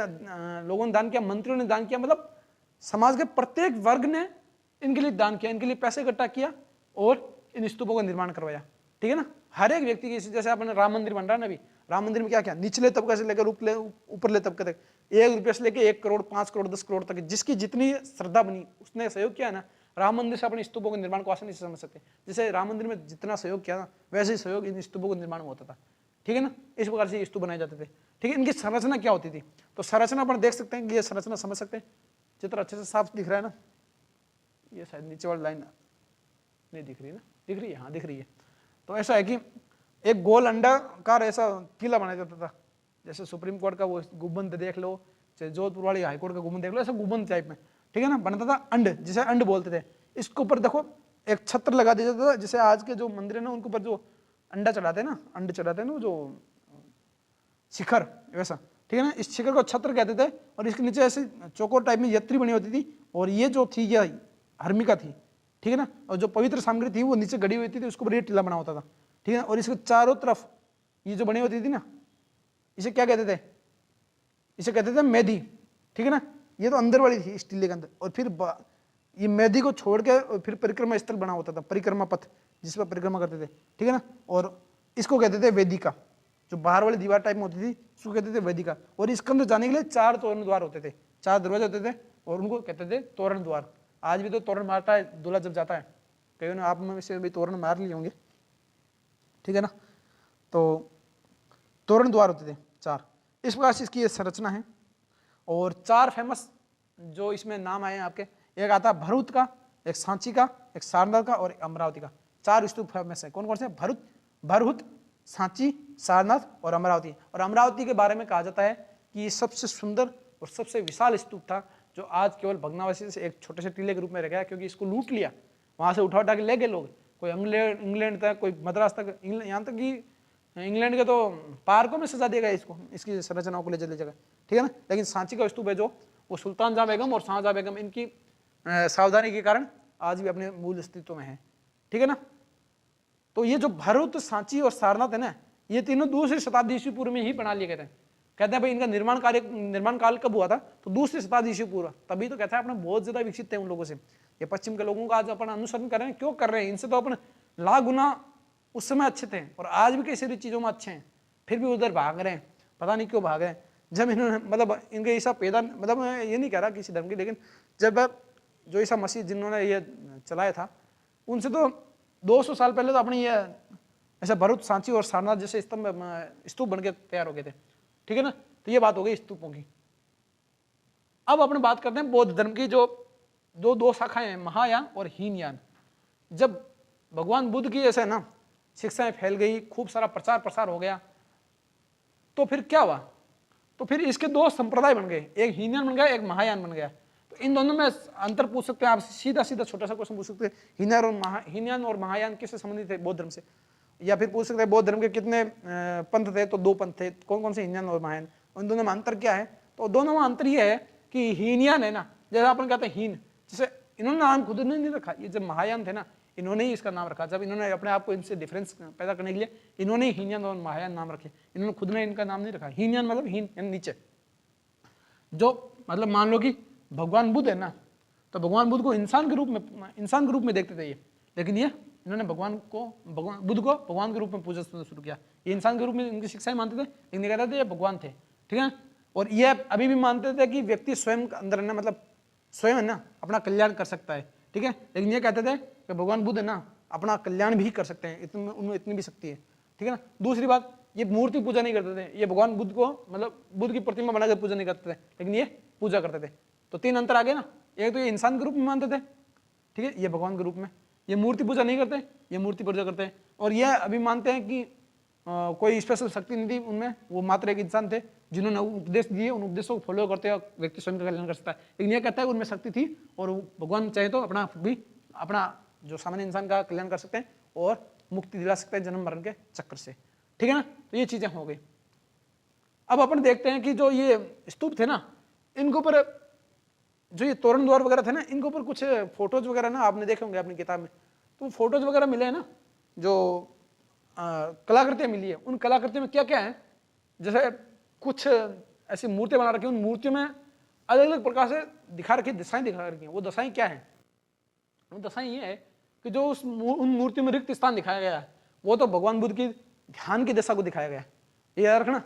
S1: लोगों ने दान किया, मंत्रियों ने दान किया, मतलब समाज के प्रत्येक वर्ग ने इनके लिए दान किया, इनके लिए पैसे इकट्ठा किया और इन स्तूपों का निर्माण करवाया, ठीक है ना। हर एक व्यक्ति की, जैसे अपने राम मंदिर बन रहा है ना अभी, राम मंदिर में क्या क्या, निचले तबके से लेकर ऊपरले तबके तक, 1 रुपये से लेकर 1 करोड़, 5 करोड़, 10 करोड़ तक, जिसकी जितनी श्रद्धा बनी उसने सहयोग किया ना। राम मंदिर से अपने स्तूपों के निर्माण को आसानी से समझ सकते हैं। जैसे राम मंदिर में जितना सहयोग किया ना, वैसे ही सहयोग इन स्तूपों के निर्माण में होता था, ठीक है ना। इस प्रकार से स्तूप बनाए जाते थे, ठीक है। इनकी संरचना क्या होती थी, तो संरचना अपन देख सकते हैं कि ये संरचना समझ सकते हैं, चित्र अच्छे से साफ दिख रहा है ना। ये शायद नीचे वाली लाइन नहीं दिख रही ना, दिख रही है, हाँ दिख रही है। तो ऐसा है कि एक गोल अंडाकार ऐसा किला बनाया जाता था, जैसे सुप्रीम कोर्ट का वो गुंबद देख लो, चाहे जोधपुर वाली हाईकोर्ट का गुंबद देख लो, ऐसा गुंबद टाइप में, ठीक है ना, बनता था। अंड, जिसे अंड बोलते थे। इसके ऊपर देखो एक छत्र लगा दिया जाता था, जैसे आज के जो मंदिर है ना, उनके ऊपर जो अंडा चढ़ाते हैं ना, अंड चढ़ाते हैं ना, जो शिखर, वैसा, ठीक है ना। इस शिखर को छत्र कहते थे, और इसके नीचे ऐसे चौकोर टाइप में यत्री बनी होती थी, और ये जो थी यह हर्मिका थी, ठीक है ना। और जो पवित्र सामग्री थी वो नीचे गड़ी हुई थी, उसके ऊपर ये टीला बना होता था, ठीक है ना। और इसके चारों तरफ ये जो बनी होती थी ना, इसे क्या कहते थे, इसे कहते थे मेदी, ठीक है ना। ये तो अंदर वाली थी इस टीले के अंदर, और फिर ये मेदी को छोड़ के और फिर परिक्रमा स्थल बना होता था, परिक्रमा पथ, जिस पर परिक्रमा करते थे, ठीक है ना। और इसको कहते थे वेदिका, जो बाहर वाली दीवार टाइप में होती थी उसको कहते थे वेदिका। और इसके अंदर जाने के लिए 4 तोरण द्वार होते थे, 4 दरवाजे होते थे, और उनको कहते थे तोरण द्वार। आज भी तो तोरण मारता है दूल्हा जब जाता है, कई ने आप में से भी तोरण मार लिए होंगे, ठीक है ना। तो तोरण द्वार होते थे 4। इस प्रकार से इसकी ये संरचना है। और 4 फेमस जो इसमें नाम आए हैं आपके, एक आता है भरूच का, एक सांची का, एक सारनाथ का और एक अमरावती का। 4 स्तूप फेमस है। कौन कौन से? भरूच, सांची, सारनाथ और अमरावती। और अमरावती के बारे में कहा जाता है कि ये सबसे सुंदर और सबसे विशाल स्तूप था, जो आज केवल भग्नावशेष से एक छोटे से टीले के रूप में रह गया, क्योंकि इसको लूट लिया, वहां से उठा के ले गए लोग, कोई इंग्लैंड तक, कोई मद्रास तक, यहाँ तक कि इंग्लैंड के तो पार्कों में सजा दिया गया इसको, इसकी संरचनाओं को ले जगह, ठीक है ना। लेकिन सांची का स्तूप है जो, वो सुल्तान जहां बेगम और शाहजहां बेगम इनकी सावधानी के कारण आज भी अपने मूल अस्तित्व में है, ठीक है ना। तो ये जो भरूच, सांची और सारनाथ है ना, ये तीनों दूसरी शताब्दी ईस्वी पूर्व में ही बना लिए गए थे। कहते हैं भाई इनका निर्माण काल कब हुआ था, तो दूसरी शताब्दी ईस्वी पूर्व। तभी तो कहता है अपने बहुत ज्यादा विकसित थे उन लोगों से। ये पश्चिम के लोगों का आज अपन अनुसरण कर रहे हैं, क्यों कर रहे हैं? इनसे तो अपन लाख गुना उस समय अच्छे थे और आज भी कई सारी चीजों में अच्छे हैं, फिर भी उधर भाग रहे हैं, पता नहीं क्यों भाग रहे हैं। जब इन्होंने मतलब इनके ईसा पैदा, मतलब मैं ये नहीं कह रहा किसी धर्म की, लेकिन जब जो ईसा मसीह जिन्होंने ये चलाया था, उनसे तो 200 साल पहले तो अपने ये ऐसा भरूच, सांची और सारनाथ जैसे स्तूप बन के तैयार हो गए थे, ठीक है ना। तो ये बात हो गई स्तूपों की। अब अपन बात करते हैं बौद्ध धर्म की, जो दो शाखाएं हैं, महायान और हीनयान। जब भगवान बुद्ध की ऐसे ना शिक्षाएं फैल गई, खूब सारा प्रचार प्रसार हो गया, तो फिर क्या हुआ? तो फिर इसके दो संप्रदाय बन गए, एक हीनयान बन गया, एक महायान बन गया। तो इन दोनों में अंतर पूछ सकते हैं आप, सीधा सीधा छोटा सा क्वेश्चन पूछ सकते हैं, हीनयान और महायान किससे संबंधित है? बौद्ध धर्म से। या फिर पूछ सकते हैं बौद्ध धर्म के कितने पंथ थे? तो 2 पंथ थे। कौन कौन से? हीनयान और महायान। उन दोनों में अंतर क्या है? तो दोनों में अंतर यह है कि हीनयान है ना, जैसे अपन कहते हैं हीन, जैसे इन्होंने नाम खुद ने नहीं रखा, ये जब महायान थे ना इन्होंने ही इसका नाम रखा। जब इन्होंने अपने आप को इनसे डिफरेंस पैदा करने के लिए इन्होंने ही हीनयान और महायान नाम रखे, इन्होंने खुद ने इनका नाम नहीं रखा। हीनयान मतलब हीन यानी नीचे, जो मतलब मान लो कि भगवान बुद्ध है ना, तो भगवान बुद्ध को इंसान के रूप में देखते थे ये, लेकिन ये इन्होंने बुद्ध को भगवान के रूप में पूजा शुरू किया। ये इंसान के रूप में इनकी शिक्षाएं मानते थे, लेकिन ये कहते थे ये भगवान थे, ठीक है। और ये अभी भी मानते थे कि व्यक्ति स्वयं अंदर है ना, मतलब स्वयं है ना अपना कल्याण कर सकता है, ठीक है। लेकिन ये कहते थे कि भगवान बुद्ध है ना अपना कल्याण भी कर सकते हैं, उनमें इतनी भी शक्ति है, ठीक है ना। दूसरी बात, ये मूर्ति पूजा नहीं करते थे, ये भगवान बुद्ध को मतलब बुद्ध की प्रतिमा बनाकर पूजा नहीं करते थे, लेकिन ये पूजा करते थे। तो 3 अंतर आ गए ना, एक तो ये इंसान के रूप में मानते थे, ठीक है, ये भगवान के रूप में। ये मूर्ति पूजा नहीं करते, ये मूर्ति पूजा करते हैं। और ये अभी मानते हैं कि कोई स्पेशल शक्ति नहीं थी उनमें, वो मात्र एक इंसान थे जिन्होंने उपदेश दिए, उन उपदेशों को फॉलो करते हुए व्यक्ति स्वयं का कल्याण कर सकता है। लेकिन ये कहता है उनमें शक्ति थी और भगवान चाहे तो अपना जो सामान्य इंसान का कल्याण कर सकते हैं और मुक्ति दिला सकते हैं जन्म मरण के चक्र से, ठीक है ना। तो ये चीजें हो गई। अब अपन देखते हैं कि जो ये स्तूप थे ना, इनके ऊपर जो ये तोरण द्वार वगैरह थे ना, इनके ऊपर कुछ फोटोज वगैरह ना आपने देखे होंगे अपनी किताब में। तो फोटोज वगैरह मिले हैं ना, जो कलाकृतियां मिली है, उन कलाकृतियों में क्या क्या है, जैसे कुछ ऐसी मूर्तियां बना रखी हैं, उन मूर्तियों में अलग अलग प्रकार से दिखा रखी दशाएं दिखा रखी हैं। वो दशाएं क्या है? वो दशाएं ये है कि जो उन मूर्तियों में रिक्त स्थान दिखाया गया है, वो तो भगवान बुद्ध की ध्यान की दशा को दिखाया गया है। ये याद रखना,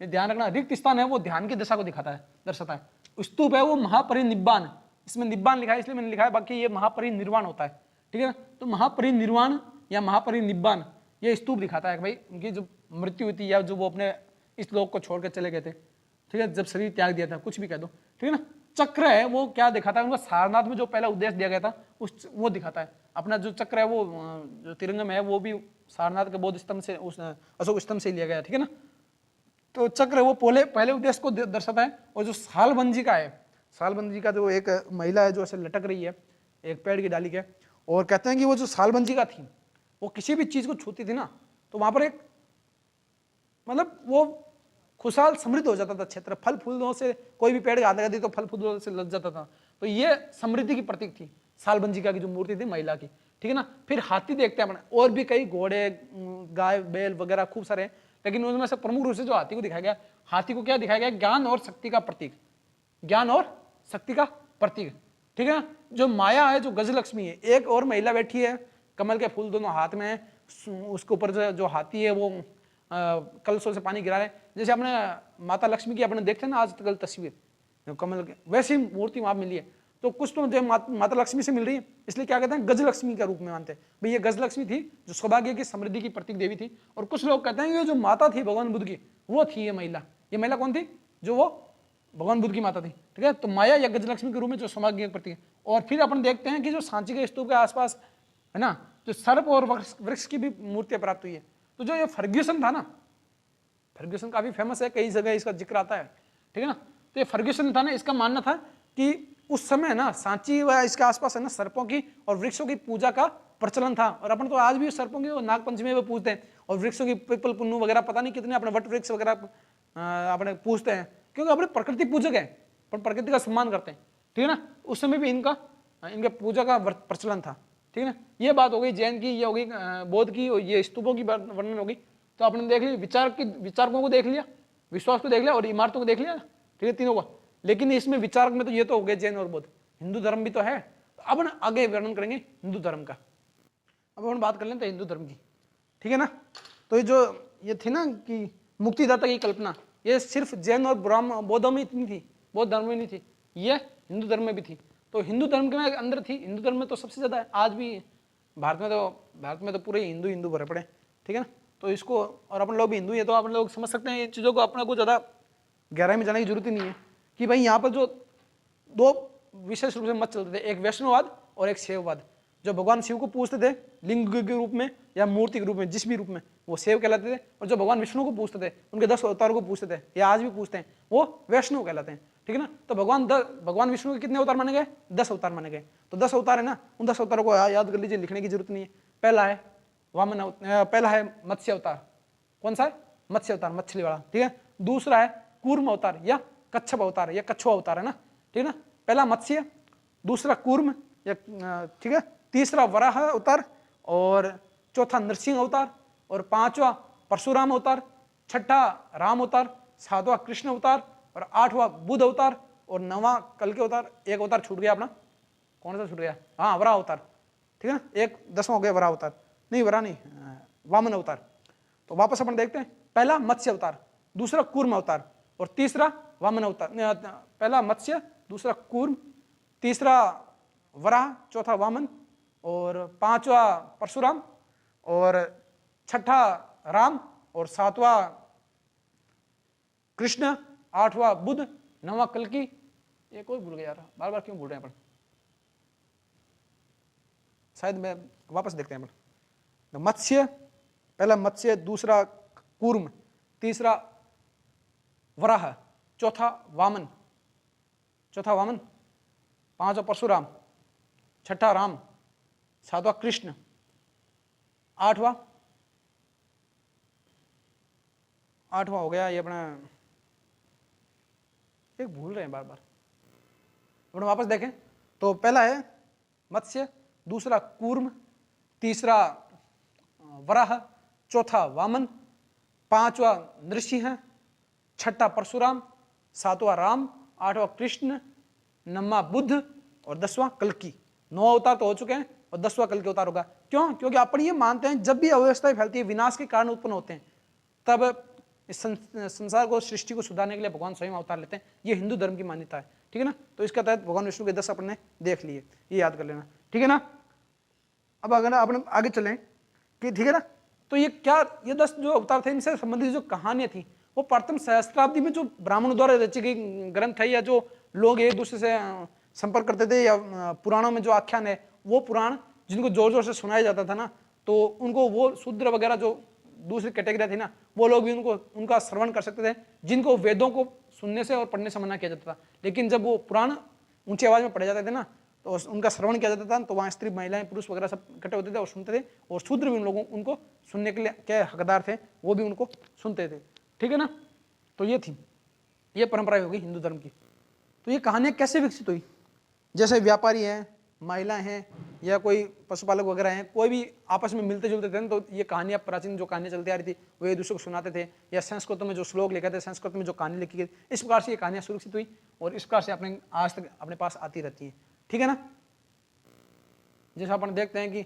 S1: ये ध्यान रखना, रिक्त स्थान है वो ध्यान की दशा को दिखाता है, दर्शाता है। स्तूप है वो महापरिनिब्बान, इसमें निब्बान लिखा है इसलिए मैंने लिखा है, बाकी ये महापरिनिर्वाण होता है, ठीक है ना। तो महापरिनिर्वाण या महापरिनिब्बान ये स्तूप दिखाता है कि भाई उनकी जो मृत्यु हुई थी या जो वो अपने इस लोक को छोड़कर चले गए थे, ठीक है, जब शरीर त्याग दिया था, कुछ भी कह दो, ठीक है ना। चक्र है वो क्या दिखाता है? उनका सारनाथ में जो पहला उद्देश्य दिया गया था वो दिखाता है। अपना जो चक्र है वो जो तिरंगम है वो भी सारनाथ के बौद्ध स्तंभ से, उस अशोक स्तंभ से लिया गया, ठीक है ना। तो चक्र वो पहले उद्देश्य को दर्शाता है। और जो सालबंजी का है, सालबंजी का जो एक महिला है जो ऐसे लटक रही है एक पेड़ की डाली के, और कहते हैं कि वो जो सालबंजी का थी वो किसी भी चीज को छूती थी ना, तो वहां पर एक मतलब वो खुशहाल समृद्ध हो जाता था क्षेत्र, फल फूलों से, कोई भी पेड़ हाथ लगा दी तो फल फूलों से लग जाता था। तो ये समृद्धि की प्रतीक थी सालबंजिका की जो मूर्ति थी महिला की, ठीक है ना। फिर हाथी देखते हैं अपने, और भी कई घोड़े, गाय, बैल वगैरह खूब सारे, लेकिन उनमें से प्रमुख रूप से जो हाथी को दिखाया गया, हाथी को क्या दिखाया गया? ज्ञान और शक्ति का प्रतीक, ज्ञान और शक्ति का प्रतीक, ठीक है ना। जो माया है, जो गजलक्ष्मी है, एक और महिला बैठी है, कमल के फूल दोनों हाथ में है, उसके ऊपर जो हाथी है वो कलशों से पानी गिरा रहे, जैसे अपने माता लक्ष्मी की अपने देखते हैं ना आजकल तस्वीर कमल के, वैसी मूर्ति वहां मिली है। तो कुछ तो जो माता लक्ष्मी से मिल रही है, इसलिए क्या कहते हैं गजलक्ष्मी का रूप में मानते हैं भाई ये गजलक्ष्मी थी जो सौभाग्य की, समृद्धि की प्रतीक देवी थी। और कुछ लोग कहते हैं ये जो माता थी भगवान बुद्ध की वो थी ये महिला। ये महिला कौन थी? जो वो भगवान बुद्ध की माता थी, ठीक है। तो माया या गजलक्ष्मी के रूप में जो सौभाग्य की प्रतीक है। और फिर अपन देखते हैं कि जो सांची के स्तूप के आसपास है ना, जो सर्प और वृक्ष की भी मूर्तियां प्राप्त हुई है। तो जो ये फर्ग्यूसन था ना, फर्ग्यूसन काफी फेमस है, कई जगह इसका जिक्र आता है, ठीक है ना। तो ये फर्ग्यूसन था ना, इसका मानना था कि उस समय ना सांची व इसके आसपास है ना सर्पों की और वृक्षों की पूजा का प्रचलन था। और अपन तो आज भी सर्पों की नागपंचमी में पूजते हैं, और वृक्षों की पीपल पुन्नू वगैरह पता नहीं कितने अपने वट वृक्ष वगैरह अपने पूजते हैं, क्योंकि अपने प्रकृति पूजक है, पर प्रकृति का सम्मान करते हैं, ठीक है ना। उस समय भी इनके पूजा का प्रचलन था, ठीक है ना। ये बात हो गई जैन की, ये हो गई बौद्ध की, और ये स्तूपों की वर्णन हो गई। तो आपने देख लिया विचारकों को देख लिया, विश्वास को देख लिया और इमारतों को देख लिया, ठीक है, तीनों का। लेकिन इसमें विचारक में तो ये तो हो गए जैन और बौद्ध, हिंदू धर्म भी तो है। तो अब ना आगे वर्णन करेंगे हिंदू धर्म का। अब हम बात कर लेते हैं हिंदू धर्म की, ठीक है ना। तो ये थी ना कि मुक्तिदाता की कल्पना, ये सिर्फ जैन और बौद्धों में इतनी थी, बौद्ध धर्म में नहीं थी, ये हिंदू धर्म में भी थी। तो हिंदू धर्म के अंदर थी, हिंदू धर्म में तो सबसे ज्यादा है। आज भी भारत में तो पूरे हिंदू भरे पड़े, ठीक है ना। तो इसको, और अपन लोग भी हिंदू है तो अपन लोग समझ सकते हैं इन चीज़ों को, अपने को ज़्यादा गहराई में जाने की जरूरत ही नहीं है कि भाई यहाँ पर जो 2 विशेष रूप से मत चलते थे, एक वैष्णववाद और एक शैववाद। जो भगवान शिव को पूजते थे लिंग के रूप में या मूर्ति के रूप में, जिस भी रूप में, वो शिव कहलाते थे। और जो भगवान विष्णु को पूजते थे, उनके 10 अवतारों को पूजते थे या आज भी पूजते हैं, वो वैष्णव कहलाते हैं। ठीक है ना। तो भगवान विष्णु के कितने अवतार माने गए? 10 अवतार माने गए। तो 10 अवतार है ना, उन 10 अवतारों को याद कर लीजिए, लिखने की जरूरत नहीं है। पहला है पहला है मत्स्य अवतार। कौन सा है? मत्स्य अवतार, मछली वाला। ठीक है। दूसरा है कूर्म अवतार या कच्छप अवतार या कछुआ अवतार है ना। ठीक है ना। पहला मत्स्य, दूसरा कूर्म या ठीक है, तीसरा वराह अवतार, और चौथा नरसिंह अवतार, और पांचवा परशुराम अवतार, छठा राम अवतार, सातवां कृष्ण अवतार, और आठवां बुद्ध अवतार, और नौवां कल के अवतार। एक अवतार छूट गया अपना, कौन सा छूट गया? हाँ, वराह अवतार। ठीक है ना। एक 10वां हो गया वराह अवतार, नहीं वराह नहीं, वामन अवतार। तो वापस अपन देखते हैं, पहला मत्स्य अवतार, दूसरा कूर्म अवतार, और तीसरा वामन अवतार। पहला मत्स्य, दूसरा कूर्म, तीसरा वराह, चौथा वामन, और पांचवा परशुराम, और छठा राम, और सातवां कृष्ण, आठवां बुद्ध, नौवां कल्कि। एक और भूल गया यार, बार बार क्यों भूल रहे हैं अपन? शायद मैं वापस देखते हैं अपन। तो मत्स्य, पहला मत्स्य, दूसरा कूर्म, तीसरा वराह, चौथा वामन, पांचवा परशुराम, छठा राम, सातवां कृष्ण, आठवां हो गया ये अपना, एक भूल रहे हैं बार बार। अपन वापस देखें तो पहला है मत्स्य, दूसरा कूर्म, तीसरा वराह, चौथा वामन, पांचवा नृसिंह, छठा परशुराम, सातवां राम, आठवां कृष्ण, नौवां बुद्ध, और 10वां कल्कि। 9 अवतार तो हो चुके हैं, और 10वां कल्कि अवतार होगा। क्यों? क्योंकि अपन ये मानते हैं जब भी अव्यवस्थाएं फैलती है, विनाश के कारण उत्पन्न होते हैं, तब इस संसार को, सृष्टि को सुधारने के लिए भगवान स्वयं अवतार लेते हैं। ये हिंदू धर्म की मान्यता है। ठीक है ना। तो इसके तहत भगवान विष्णु के 10 अपन ने देख लिए, ये याद कर लेना। ठीक है ना। अब अगर अपन आगे चलें कि ठीक है ना, तो ये क्या, ये 10 जो अवतार थे, इनसे संबंधित जो कहानियां थी, वो प्रथम सहस्त्राब्दी में जो ब्राह्मणों द्वारा रची गई ग्रंथ है, या जो लोग एक दूसरे से संपर्क करते थे, या पुराणों में जो आख्यान है, वो पुराण जिनको जोर जोर से सुनाया जाता था ना, तो उनको वो शूद्र वगैरह जो दूसरी कैटेगरी थी ना, वो लोग भी उनका श्रवण कर सकते थे, जिनको वेदों को सुनने से और पढ़ने से मना किया जाता था। लेकिन जब वो पुराण ऊंची आवाज में पढ़े जाते थे ना, तो उनका श्रवण किया जाता था, तो वहाँ स्त्री, महिलाएं, पुरुष वगैरह सब इकट्ठे होते थे और सुनते थे, और शूद्र भी उनको सुनने के लिए क्या हकदार थे, वो भी उनको सुनते थे। ठीक है ना। तो ये थी, ये परंपरा होगी हिंदू धर्म की। तो ये कहानियाँ कैसे विकसित हुई? जैसे व्यापारी हैं, महिलाएं हैं, या कोई पशुपालक वगैरह हैं, कोई भी आपस में मिलते जुलते थे, तो ये कहानियाँ, प्राचीन जो कहानियाँ चलती आ रही थी, वो एक दूसरे को सुनाते थे, या संस्कृत में जो श्लोक लिखे थे, संस्कृत में जो कहानी लिखी गई, इस प्रकार से ये कहानियाँ सुरक्षित हुई, और इस प्रकार से अपने आज तक अपने पास आती रहती हैं। ठीक है ना। जैसे अपन देखते हैं कि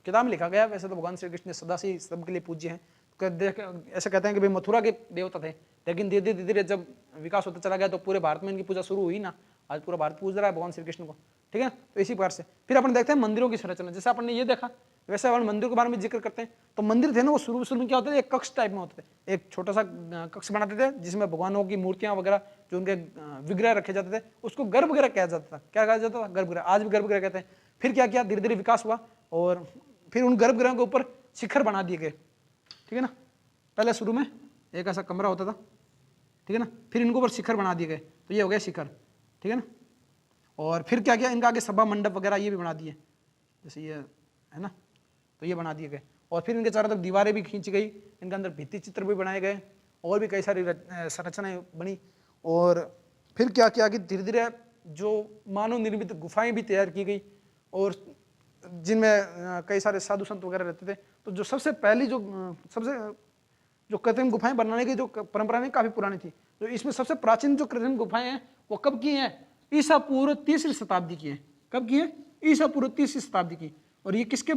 S1: किताब में लिखा गया, वैसे तो भगवान श्री कृष्ण सदा से सबके लिए पूज्य हैं। ऐसे कहते हैं कि भाई मथुरा के देवता थे, लेकिन धीरे धीरे जब विकास होता चला गया, तो पूरे भारत में इनकी पूजा शुरू हुई ना। आज पूरा भारत पूज रहा है भगवान श्री कृष्ण को। ठीक है। तो इसी प्रकार से फिर अपन देखते हैं मंदिरों की संरचना। जैसे अपन ने ये देखा, वैसे अपन मंदिरों के बारे में जिक्र करते हैं। तो मंदिर थे ना, वो शुरू में क्या होते थे, एक कक्ष टाइप में होते थे। एक छोटा सा कक्ष बनाते थे, जिसमें भगवानों की मूर्तियां वगैरह, जो उनके विग्रह रखे जाते थे, उसको गर्भगृह कहा जाता था। क्या कहा जाता था? गर्भगृह। आज भी गर्भगृह कहते हैं। फिर क्या किया, धीरे धीरे विकास हुआ, और फिर उन गर्भगृहों के ऊपर शिखर बना दिए गए। ठीक है ना। पहले शुरू में एक ऐसा कमरा होता था, ठीक है ना, फिर इनको ऊपर शिखर बना दिए गए, तो ये हो गया शिखर। ठीक है ना। और फिर क्या किया, इनका आगे सभा मंडप वगैरह ये भी बना दिए, जैसे ये है ना, तो ये बना दिए गए। और फिर इनके चारों तरफ दीवारें भी खींची गई, इनके अंदर भित्ति चित्र भी बनाए गए, और भी कई सारी संरचनाएं बनी। और फिर क्या किया कि धीरे धीरे जो मानव निर्मित गुफाएं भी तैयार की गई, और जिनमें कई सारे साधु संत वगैरह रहते थे। तो जो सबसे पहली जो कृत्रिम गुफाएं बनाने की जो परंपरा है, काफी पुरानी थी। तो इसमें सबसे प्राचीन जो कृत्रिम गुफाएं हैं, वो कब की हैं? ईसा पूर्व 3री शताब्दी की है। कब की है? ईसा पूर्व 3री शताब्दी की। और ये किसके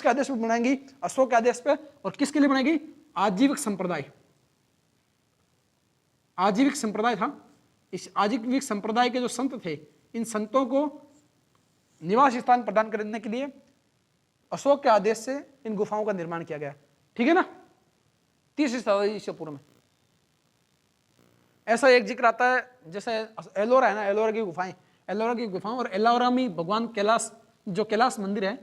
S1: आदेश पर बनाएंगी? अशोक के आदेश पे। और किसके लिए बनाएगी? आजीविक संप्रदाय। आजीविक संप्रदाय था। इस आजीविक संप्रदाय के जो संत थे, इन संतों को निवास स्थान प्रदान करने के लिए अशोक के आदेश से इन गुफाओं का निर्माण किया गया। ठीक है ना। 3री शताब्दी ईसा पूर्व में। ऐसा एक जिक्र आता है, जैसे एलोरा है ना, एलोरा की गुफाएं और एलोरा में भगवान कैलाश, जो कैलाश मंदिर है,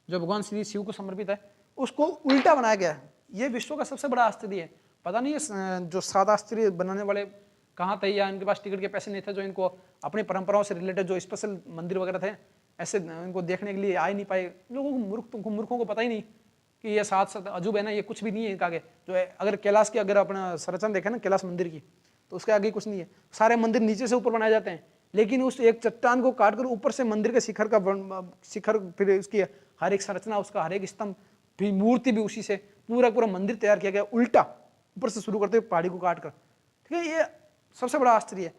S1: जो भगवान श्री शिव को समर्पित है, उसको उल्टा बनाया गया है। ये विश्व का सबसे बड़ा आश्चर्य है। पता नहीं ये जो 7 आश्चर्य बनाने वाले कहाँ थे, या इनके पास टिकट के पैसे नहीं थे, जो इनको अपनी परंपराओं से रिलेटेड जो स्पेशल मंदिर वगैरह थे, ऐसे इनको देखने के लिए आ ही नहीं पाए। लोगों को मूर्खों को पता ही नहीं कि ये 7 अजूब है ना, ये कुछ भी नहीं है इनका आगे। जो है अगर कैलाश की अगर अपना संरचना देखें ना कैलाश मंदिर की, तो उसके आगे कुछ नहीं है। सारे मंदिर नीचे से ऊपर बनाए जाते हैं, लेकिन उस एक चट्टान को काटकर ऊपर से मंदिर के शिखर फिर उसकी हर एक संरचना, उसका हर एक स्तंभ, फिर मूर्ति भी उसी से पूरा मंदिर तैयार किया गया उल्टा, ऊपर से शुरू करते हुए पहाड़ी को काट कर। ठीक है, ये सबसे बड़ा आश्चर्य है।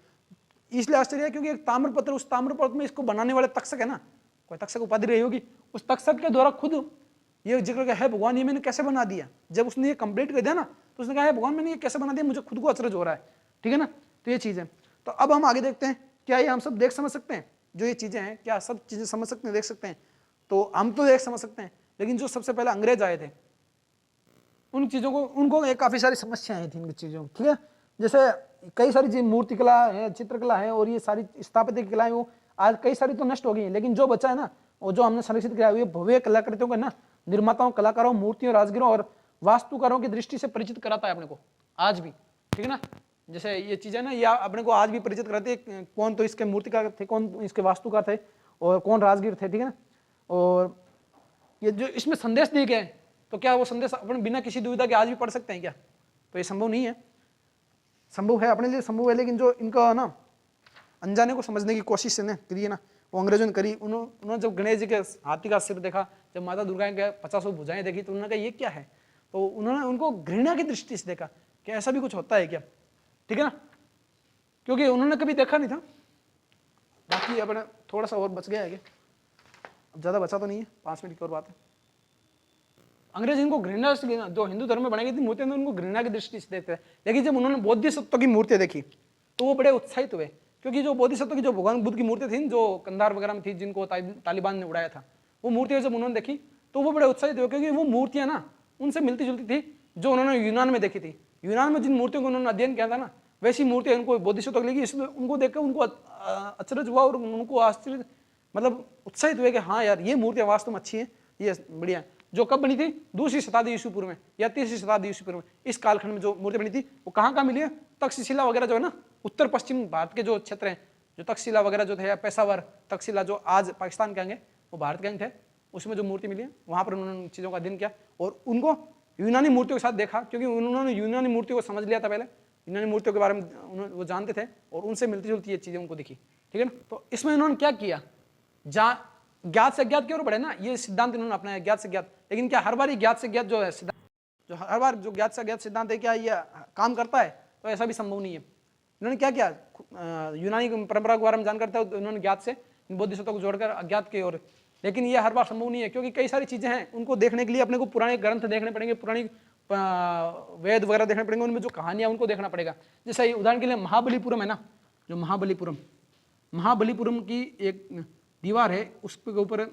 S1: इसलिए आश्चर्य है क्योंकि एक ताम्रपत्र, उस ताम्रपत्र में इसको बनाने वाले तक्षक है ना, कोई तक्षक उपाधि रही होगी, उस तक्षक के द्वारा खुद ये जिक्र का है भगवान ये मैंने कैसे बना दिया। जब उसने ये कंप्लीट कर दिया ना, तो उसने कहा है भगवान मैंने ये कैसे बना दिया, मुझे खुद को अचरज हो रहा है। ठीक है ना, तो ये चीज है। तो अब हम आगे देखते हैं, क्या ये हम सब देख समझ सकते हैं? जो ये चीजें हैं, क्या सब चीजें समझ सकते हैं, देख सकते हैं? तो हम तो देख समझ सकते हैं, लेकिन जो सबसे पहले अंग्रेज आए थे, उन चीजों को, उनको एक काफी सारी समस्याएं थी इन चीजों। ठीक है, जैसे कई सारी चीज, मूर्तिकला है, चित्रकला है, और ये सारी स्थापत्य कला है, वो आज कई सारी तो नष्ट हो गई है, लेकिन जो बचा है ना, और जो हमने संरक्षित किया हुआ भव्य कलाकृतियों को ना, निर्माताओं, कलाकारों, मूर्तियों, राजगिरों और वास्तुकारों की दृष्टि से परिचित कराता है अपने को आज भी। ठीक है ना, जैसे ये चीजें ना, या अपने को आज भी परिचित कराते हैं कौन तो इसके मूर्तिकार थे, कौन इसके वास्तुकार थे, और कौन राजगीर थे। ठीक है ना, और ये जो इसमें संदेश दिए गए, तो क्या वो संदेश अपने बिना किसी दुविधा के आज भी पढ़ सकते हैं क्या? तो ये संभव नहीं है। संभव है, अपने लिए संभव है, लेकिन जो इनका ना अनजाने को समझने की कोशिश है ना करी है ना, वो अंग्रेजों ने करी। उन्होंने जब गणेश जी के हाथी का सिर देखा, जब माता दुर्गा के 50 भुजाएं देखी, तो उन्होंने कहा ये क्या है, तो उन्होंने उनको घृणा की दृष्टि से देखा कि ऐसा भी कुछ होता है क्या। ठीक है ना, क्योंकि उन्होंने कभी देखा नहीं था। बाकी अपने थोड़ा सा और बच गया है क्या, अब ज्यादा बचा तो नहीं है, 5 मिनट की और बात है। अंग्रेज इनको घृणा से, जो हिंदू धर्म में बनाई गई थी मूर्तियां, उनको घृणा की दृष्टि से देखते हैं। लेकिन जब उन्होंने बोधिसत्व की मूर्तियां देखी, तो वो बड़े उत्साहित हुए, क्योंकि जो बोधिसत्व की, जो भगवान बुद्ध की मूर्ति थी, जो कंधार वगैरह में थी, जिनको तालिबान ने उड़ाया था, वो मूर्तियां जब उन्होंने देखी, तो वो बड़े उत्साहित हुए, क्योंकि वो मूर्तियां ना उनसे मिलती जुलती थी जो उन्होंने यूनान में देखी थी। यूनान में जिन मूर्तियों को उन्होंने अध्ययन किया था ना, वैसी मूर्तियां उनको बोधिसत्व लगी। इसमें उनको देखकर उनको अचरज हुआ, और उनको आश्चर्य, मतलब उत्साहित हुए कि हाँ यार, ये मूर्तियां वास्तव में अच्छी हैं, ये बढ़िया है। जो कब बनी थी? 2वीं शताब्दी ईसा पूर्व में या 3वीं शताब्दी ईसा पूर्व में, इस कालखंड में जो मूर्ति बनी थी, वो कहाँ मिली है? तक्षशिला वगैरह जो है ना, उत्तर पश्चिम भारत के जो क्षेत्र हैं, जो तक्षशिला वगैरह जो थे, पेशावर, तक्षशिला, जो आज पाकिस्तान के अंग है, वो भारत के अंग थे, उसमें जो मूर्ति मिली है, वहां पर उन्होंने चीजों का अध्ययन किया, और उनको यूनानी मूर्तियों के साथ देखा, क्योंकि उन्होंने यूनानी मूर्तियों को समझ लिया था पहले, यूनानी मूर्तियों के बारे में वो जानते थे, और उनसे मिलती जुलती ये चीजें उनको दिखी। ठीक है ना, तो इसमें उन्होंने क्या किया, ज्ञात से अज्ञात की ओर बढ़े ना, ये सिद्धांत इन्होंने अपनाया, ज्ञात से ज्ञात। लेकिन क्या हर बार ही ज्ञात से ज्ञात जो है सिद्धांत, जो हर बार जो ज्ञात से अज्ञात सिद्धांत है, क्या ये काम करता है? तो ऐसा भी संभव नहीं है। इन्होंने क्या किया, यूनानी परंपरा के बारे में जानकर था, तो इन्होंने ज्ञात से बोधिसत्व को जोड़कर अज्ञात की ओर। लेकिन ये हर बार संभव नहीं है, क्योंकि कई सारी चीजें हैं, उनको देखने के लिए अपने को पुराने ग्रंथ देखने पड़ेंगे, पुरानी वेद वगैरह देखने पड़ेंगे, उनमें जो कहानियां उनको देखना पड़ेगा। जैसे उदाहरण के लिए महाबलीपुरम है ना, जो महाबलीपुरम की एक दीवार है, उसके ऊपर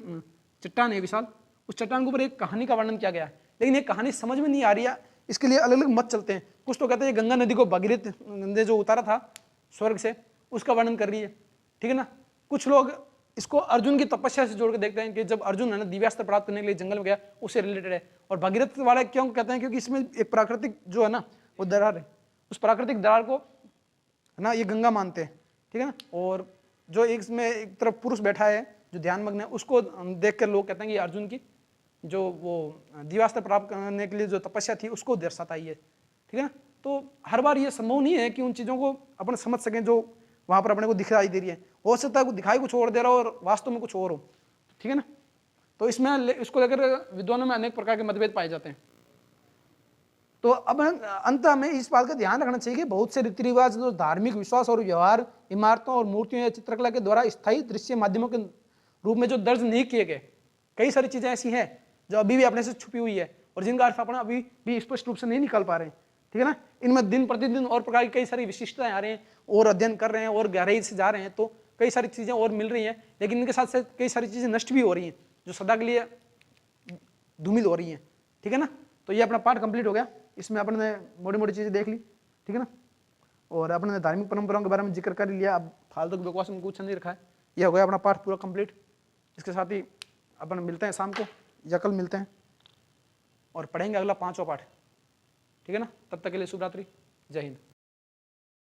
S1: चट्टान है विशाल, उस चट्टान के ऊपर एक कहानी का वर्णन किया गया है। लेकिन ये कहानी समझ में नहीं आ रही है, इसके लिए अलग अलग मत चलते हैं। कुछ तो कहते हैं गंगा नदी को भगीरथ ने जो उतारा था स्वर्ग से, उसका वर्णन कर रही है। ठीक है ना, कुछ लोग इसको अर्जुन की तपस्या से जोड़ के देखते हैं कि जब अर्जुन है ना दिव्यास्त्र प्राप्त करने के लिए जंगल में गया, उससे रिलेटेड है। और भगीरथ वाले क्यों कहते हैं? क्योंकि इसमें एक प्राकृतिक जो है ना वो दरार है, उस प्राकृतिक दरार को है ना ये गंगा मानते हैं। ठीक है ना, और जो इसमें एक तरफ पुरुष बैठा है जो ध्यान मग्न है, उसको देखकर लोग कहते हैं कि अर्जुन की जो वो दिव्यास्त्र प्राप्त करने के लिए जो तपस्या थी उसको दर्शाता ही है। ठीक है ना, तो हर बार ये संभव नहीं है कि उन चीज़ों को अपन समझ सकें जो वहाँ पर अपने को दिखाई दे रही है। हो सकता है दिखाई कुछ और दे रहा हो और वास्तव में कुछ और हो। ठीक है ना, तो इसमें इसको लेकर विद्वानों में अनेक प्रकार के मतभेद पाए जाते हैं। तो अब अंत में इस बात का ध्यान रखना चाहिए कि बहुत से रीति रिवाज जो धार्मिक विश्वास और व्यवहार इमारतों और मूर्तियों या चित्रकला के द्वारा स्थायी दृश्य माध्यमों के रूप में जो दर्ज नहीं किए गए, कई सारी चीजें ऐसी हैं जो अभी भी अपने से छुपी हुई है और जिनका अर्थ अपना अभी भी स्पष्ट रूप से नहीं निकाल पा रहे हैं। ठीक है ना, इनमें दिन प्रतिदिन और प्रकार की कई सारी विशिष्टताएं आ रही हैं और अध्ययन कर रहे हैं और गहराई से जा रहे हैं, तो कई सारी चीजें और मिल रही हैं, लेकिन इनके साथ साथ कई सारी चीजें नष्ट भी हो रही हैं जो सदा के लिए धूमिल हो रही हैं। ठीक है ना, तो ये अपना पार्ट कंप्लीट हो गया। इसमें अपन ने मोटी मोटी चीजें देख ली। ठीक है ना, और अपन ने धार्मिक परंपराओं के बारे में जिक्र कर लिया। अब फालतू की बकवास में कुछ नहीं रखा है। ये हो गया अपना पार्ट पूरा कंप्लीट। इसके साथ ही अपन मिलते हैं शाम को या कल मिलते हैं और पढ़ेंगे अगला 5वां पाठ, ठीक है ना। तब तक के लिए शुभ रात्रि, जय हिंद।